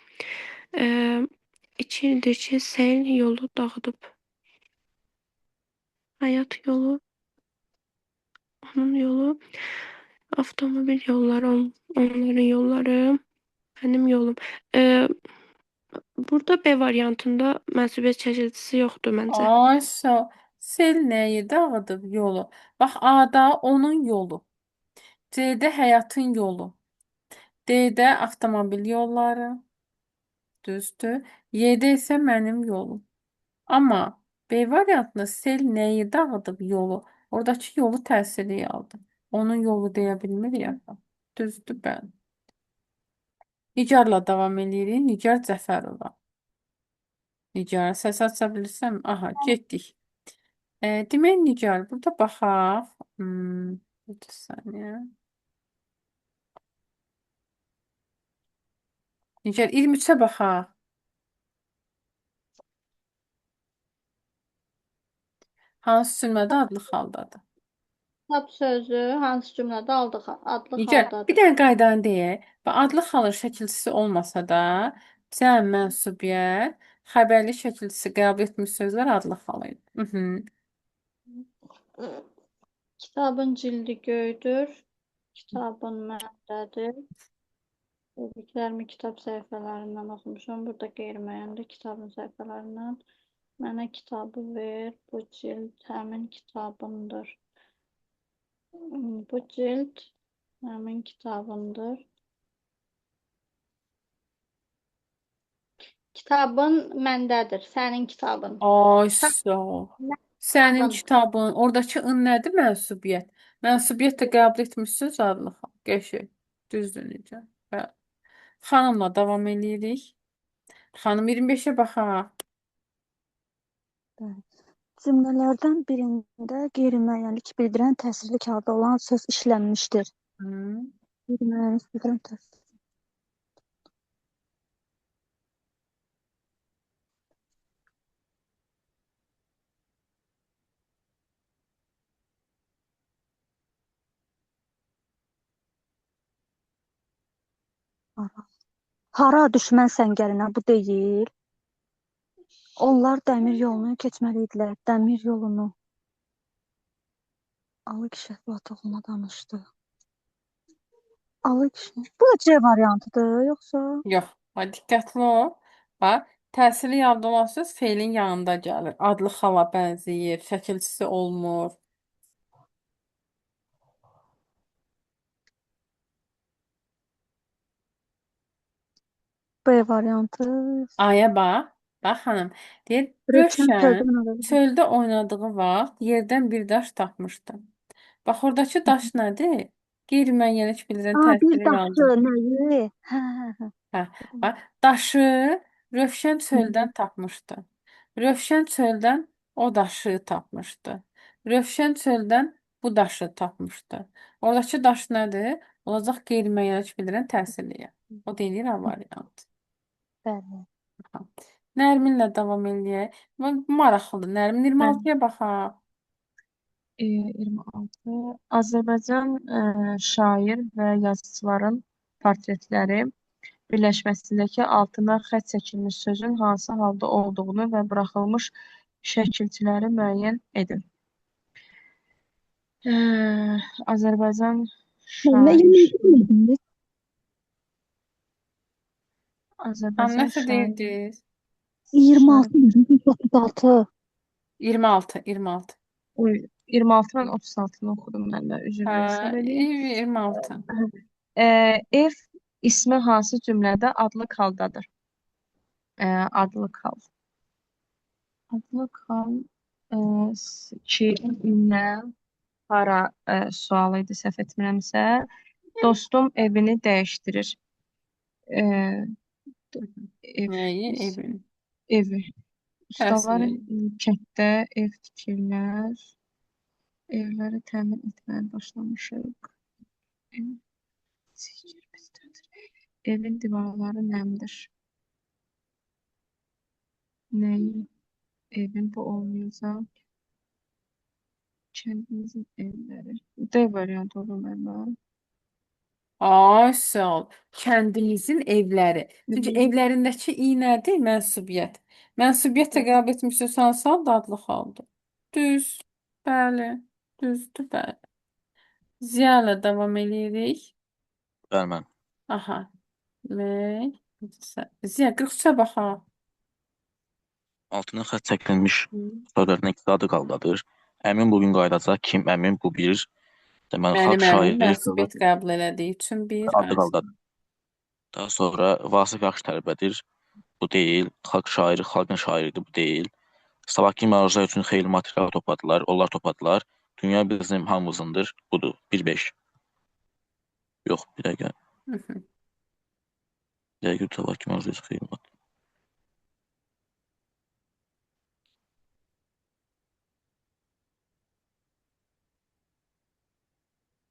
2 ildir ki, sel yolu dağıdıb. Həyat yolu, onun yolu, avtomobil yolları, onların yolları, mənim yolum. Burada B variantında mənsubiyyət çəkilisi yoxdur məncə. Ayşə, sel nəyi dağıdıb yolu? Bax, A-da onun yolu. C-də həyatın yolu. D-də avtomobil yolları. Düzdür. Y-də isə mənim yolum. Amma B variantında sel nəyi dağıdıb yolu? Oradakı yolu təsiri aldı. Onun yolu deyə bilmirik axı. Düzdür, bəli. Nigarla davam edirik. Nigar Cəfərova. Nigar, səs aça bilirsəm? Aha, getdik. Demək Nigar, burada baxaq. Bir saniyə. Nigar, 23-ə baxaq. Hansı cümlədə adlı xaldadır? Kitab sözü hansı cümlədə adlı Nigar, bir xaldadır? dənə qaydanı deyək. Bax, adlı xalın şəkilçisi olmasa da, cəm, mənsubiyyət, xəbərli şəkilçisi qəbul etmiş sözlər adlı xalı idi. Kitabın cildi göydür. Kitabın məndədir. Dediklərimi kitab səhifələrindən oxumuşam. Burada qeyri-müəyyəndir kitabın səhifələrindən. Mənə kitabı ver. Bu cild həmin kitabındır. Bu cild həmin kitabındır. Kitabın məndədir. Sənin kitabın. Ay, sağ ol. Sənin Kitabın. kitabın, oradakı ın nədir? Mənsubiyyət. Mənsubiyyət də qəbul etmiş söz adlı xal. Qəşəng. Düzdür necə? Bəli. Xanımla davam edirik. Xanım 25-ə baxaq. Cümlələrdən birində qeyri-müəyyənlik bildirən təsirli kağıda olan söz işlənmişdir. Qeyri-müəyyənlik bildirən təsir. Hara düşmən səngərinə bu deyil. Onlar dəmir yolunu keçməli idilər. Dəmir yolunu. Alı kişi əhvalatına danışdı. Alı kişi. Bu da C variantıdır, yoxsa? Yox. Ha, diqqətli ol. Bax, təsirli yadda olan söz feilin yanında gəlir. Adlı xala bənzəyir, şəkilçisi olmur. B variantı. Aya bax. Bax xanım. Deyir, Rövşən Rövşən çöldə oynadı. çöldə oynadığı vaxt yerdən bir daş tapmışdı. Bax, oradakı daş nədir? Qeyri-müəyyənlik bildirən Aa, bir təsirli daşı yanda. nəyi? Hə. Hə, bax, daşı Rövşən çöldən tapmışdı. Rövşən çöldən o daşı tapmışdı. Rövşən çöldən bu daşı tapmışdı. Oradakı daş nədir? Olacaq qeyri-müəyyənlik bildirən təsirliyə. O deyilir A variantı. Bəli. Aha. Nərminlə davam eləyək. Maraqlıdır. Nərmin 26-ya baxaq. 26. Azərbaycan şair və yazıçıların portretləri birləşməsindəki altına xətt çəkilmiş sözün hansı halda olduğunu və buraxılmış şəkilçiləri müəyyən edin. Azərbaycan şair. Tam Azərbaycan nəsə şair. deyirdiniz? 26, 36. 26, 26. 26 mən 36-nı oxudum mən də. Üzr Hə, hesab edeyim. 26. Ev ismi hansı cümlədə adlı haldadır? Adlı hal. Adlı hal ki, nə, hara sualı idi səhv etmirəmsə. Dostum evini dəyişdirir. Nəyi? Evin. Evi. Ustalar Təsirli. kənddə ev tikirlər. Evləri təmin etməyə başlamışıq. Evin divarları nəmdir. Nəyi? Evin bu olmayacaq. Kəndimizin evləri. D variantı olur məndə. Ay, sağ ol. Kəndimizin evləri. Çünki evlərindəki i nədir? Mənsubiyyət. Mənsubiyyət qəbul etmişsə hansı halda adlı haldır? Düz. Bəli. Düzdür, bəli. Ziya ilə davam edirik. Bəli, mən. Aha. Ziya 43-ə baxaq. Altına xətt çəkilmiş sözlərin ikisi adı qaldadır. Əmin bugün qayıdacaq. Kim əmin bu bir. Deməli, xalq şairi Mənsubiyyət qəbul elədiyi üçün bir. adı qaldadır. Daha sonra Vasif yaxşı tələbədir. Bu deyil. Xalq şairi, xalqın şairidir. Bu deyil. Sabahki məruzə üçün xeyli material topladılar. Onlar topladılar. Dünya bizim hamımızındır. Budur. 1-5. Yox, bir dəqiqə. Bir dəqiqə sabahki məruzə üçün xeyli material.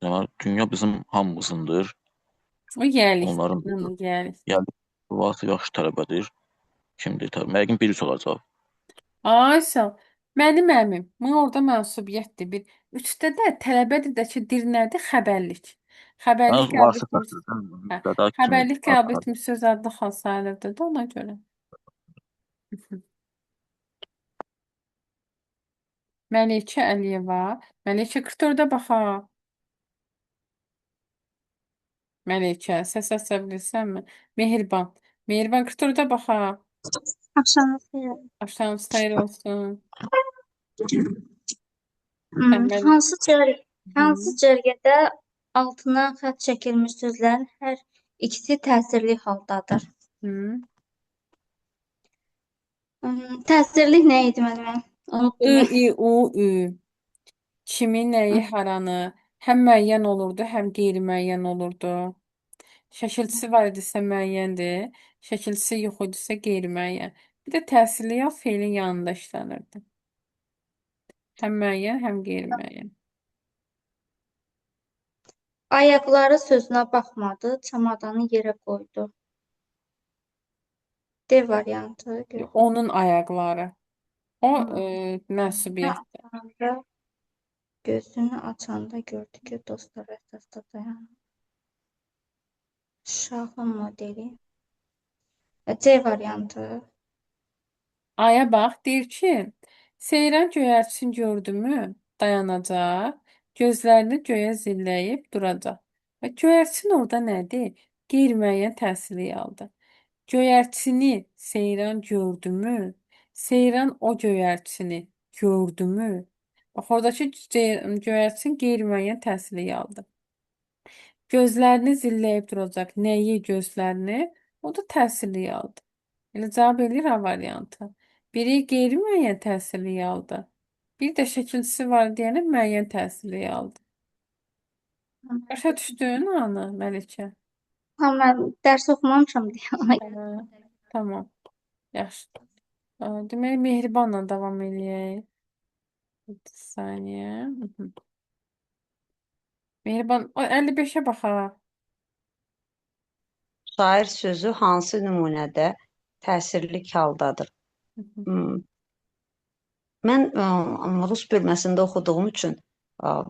Deməli, dünya bizim hamımızındır. O gəlir. Onların Onu gəlir. yəni Vasif yaxşı tələbədir. Kimdir? Məqim 1-3 olacaq. Ay, sağ ol. Mənim əmim. Mən orada mənsubiyyətdir bir. 3-də də tələbədir də ki, dir nədir? Xəbərlik. Xəbərlik qəbul etmiş. Hə, xəbərlik qəbul etmiş söz adlı xal sayılırdı da ona görə. Məlikə Əliyeva. Məlikə 44-ə baxaq. Məlikə, səs aça bilirsənmi? Mehriban. Mehriban 44-ə baxaq. Axşamınız xeyir. Axşamınız xeyir olsun. Hansı cərgədə altına xətt çəkilmiş sözlərin hər ikisi təsirli haldadır? Təsirli nə idi müəllimə? I, i, u, ü. Kimi, nəyi, haranı. Həm müəyyən olurdu, həm qeyri-müəyyən olurdu. Şəkilçisi var idisə müəyyəndir. Şəkilçisi yox idisə qeyri-müəyyən. Bir də təsirli yal feilin yanında işlənirdi. Həm müəyyən, həm qeyri-müəyyən. Ayaqları sözünə baxmadı, çamadanı yerə qoydu. D variantı. Onun ayaqları. O mənsubiyyətdir. Gözünü açanda gördü ki, dostlar ətrafda dayanır. Şahın modeli. C variantı. Aya bax, deyir ki, seyran göyərçin gördümü dayanacaq, gözlərini göyə zilləyib duracaq. Və göyərçin orada nədir? Qeyri-müəyyən təsirli halda. Göyərçini seyran gördümü? Seyran o göyərçini gördümü? Bax, oradakı göyərçin qeyri-müəyyən təsirli halda. Gözlərini zilləyib duracaq. Nəyi gözlərini? O da təsirli halda. Elə cavab eləyir A variantı. Biri qeyri-müəyyən təsirli halda. Bir də şəkilçisi var deyənə müəyyən təsirli halda. Başa düşdün Ana, Məlikə? Amma mən dərs oxumamışam deyə ona görə. Hə, tamam. Yaxşı. Demək Mehribanla davam eləyək. Bir saniyə. Hı. Mehriban, 55-ə baxaq. Şair sözü hansı nümunədə təsirlik haldadır? Hı hı. Hmm. Mən rus bölməsində oxuduğum üçün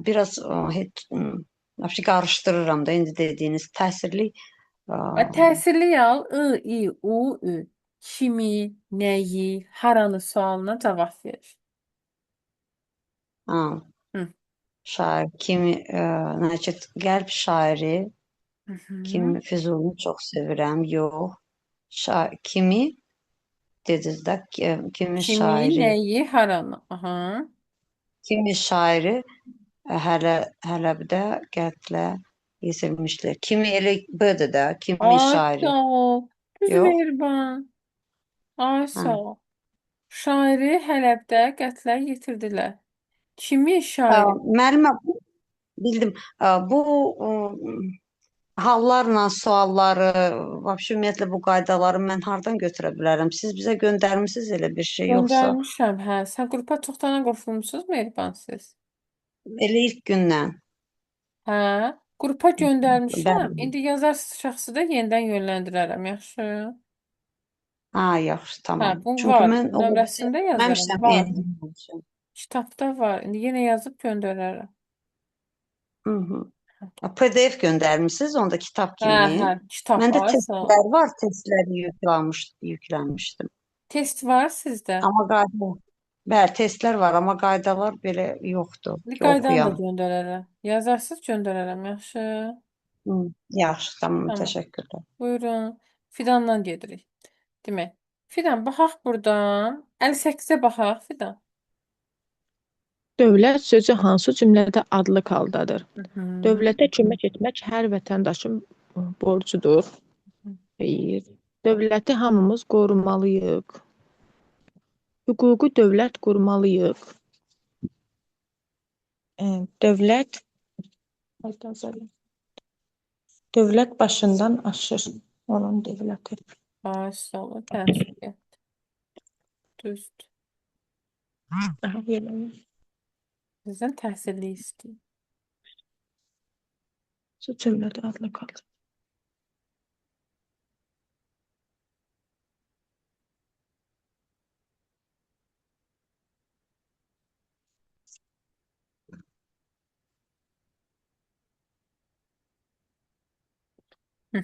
biraz heç qarışdırıram da indi dediyiniz təsirli Təsirli hal I, I, U, Ü. Kimi, nəyi, haranı sualına cavab verir. ha, Hı. şair kimi значит qəlb şairi Hı hı. kimi Füzulini çox sevirəm. Yox. Kimi dediniz də kimi Kimi, şairi nəyi, haranı. Aha. kimi şairi hələ bir də qəlblə yetirmişlər. Kimi elə B-dir də, kimi Ay şairi. sağ ol. Düz Yox. Mehriban. Ay Hə. sağ ol. Şairi Hələbdə qətlə yetirdilər. Kimi Ə, şairi? Müəllimə bildim. Bu hallarla sualları, vəbşə ümumiyyətlə bu qaydaları mən hardan götürə bilərəm? Siz bizə göndərmisiniz elə bir şey yoxsa Göndərmişəm, hə. Sən qrupa çoxdan qoşulmusunuz Mehriban siz? elə ilk gündən? Hə. Qrupa göndərmişəm. Bəli. İndi yazarsız şəxsi də yenidən yönləndirərəm, yaxşı? Ha, yaxşı, Hə, tamam. bu Çünki var. mən o Nömrəsində yazaram. etməmişəm Var. yeni. Kitabda var. İndi yenə yazıb göndərərəm. Mhm. PDF göndərmisiniz onda kitab Hə, kimi. hə. Kitab Məndə var. Sağ ol. testlər var, testləri yüklənmişdim. Test var sizdə? Amma qayda, bəli, testlər var, amma qaydalar belə yoxdur Bir ki, qaydanı da oxuyam. göndərərəm. Yazarsız göndərərəm, yaxşı? Hı, yaxşı, tamam, Tamam. təşəkkürlər. Buyurun. Fidandan gedirik. Demək. Fidan, baxaq buradan. 58-ə baxaq, Fidan. Dövlət sözü hansı cümlədə adlıq haldadır? Hı hı. Dövlətə kömək etmək hər vətəndaşın borcudur. Xeyr. Dövləti hamımız qorumalıyıq. Hüquqi dövlət qurmalıyıq. Dövlət dövlət başından aşır. Onun dövləti. Ay, sağ ol. Təəssüf. Düzdür. Aha, yerine. Sizdən təhsilli istəyir. Su cümlədə adlıq haldadır. Hı.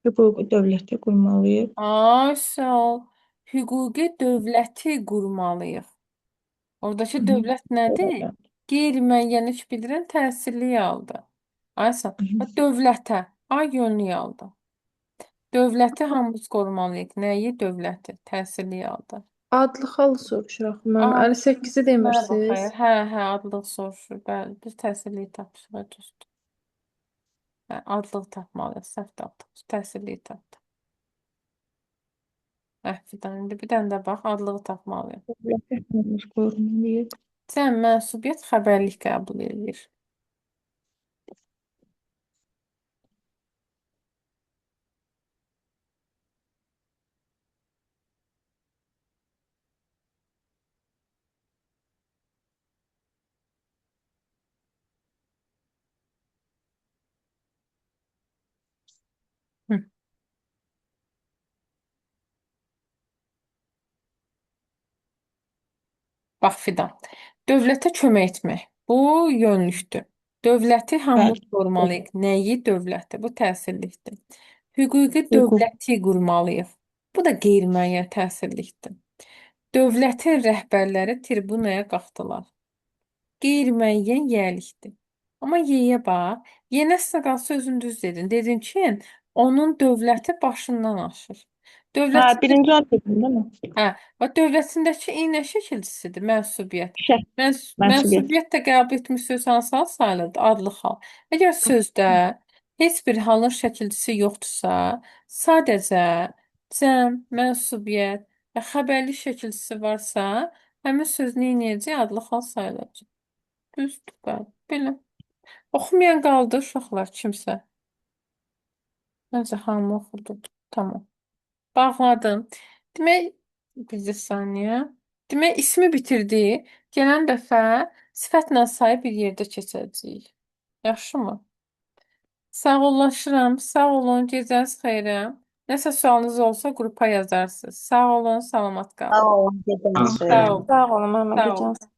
Hüquqi dövləti qurmalıyıq. Ay, sağ ol. Hüquqi dövləti qurmalıyıq. Oradakı dövlət nədir? Qeyri-müəyyənlik bildirən təsirli halda. Ay, sağ ol. Dövlətə. Ay, yönlü halda. Dövləti hamımız qorumalıyıq. Nəyi? Dövləti. Təsirli halda. Adlı xal soruşuruq. Mən Aa, 58-i Mənə demirsiniz. baxayır. Hə, hə, adlıq soruşur. Bəli, biz təsirliyi tapmışıq. Düzdür. Hə, adlıq tapmalıyıq. Səhv tapdıq. Təsirliyi tapdıq. Hə, Fidan, indi bir dənə də bax, adlığı tapmalıyıq. Dövləti hamımız qorumalıyıq. Sən mənsubiyyət xəbərlik qəbul edir. Hı. Bax Fidan, dövlətə kömək etmək. Bu yönlükdür. Dövləti hamımız Bəli. qorumalıyıq. Nəyi? Dövləti. Bu təsirlikdir. Hüquqi Hüquq. dövləti qurmalıyıq. Bu da qeyri-müəyyən təsirlikdir. Dövlətin rəhbərləri tribunaya qalxdılar. Qeyri-müəyyən yiyəlikdir. Amma yeyə bax, yenə sıra sözün düz dedin. Dedin ki, onun dövləti başından aşır. Ha, Dövlət birinci ad dedin değil mi? Hə, və dövlətindəki iynə şəkilçisidir mənsubiyyət. Mənsubiyyət. Mənsubiyyət də qəbul etmiş söz hansı hal sayılır? Adlı hal. Əgər sözdə heç bir halın şəkilçisi yoxdursa, sadəcə cəm, mənsubiyyət və xəbərli şəkilçisi varsa, həmin söz neynəyəcək? Adlı hal sayılacaq. Düzdür, bəli. Belə. Oxumayan qaldı uşaqlar kimsə. Məncə hamı oxudu. Tamam. Bağladım. Demək, bir saniyə. Demək, ismi bitirdi. Gələn dəfə sifətlə sayı bir yerdə keçəcəyik. Yaxşımı? Sağollaşıram. Sağ olun. Gecəniz xeyrə. Nəsə sualınız olsa qrupa yazarsınız. Sağ olun. Salamat qalın. Sağ olun, gecəniz Sağ xeyir. olun. Sağ olun, Məhəmməd. Sağ olun. Gecəniz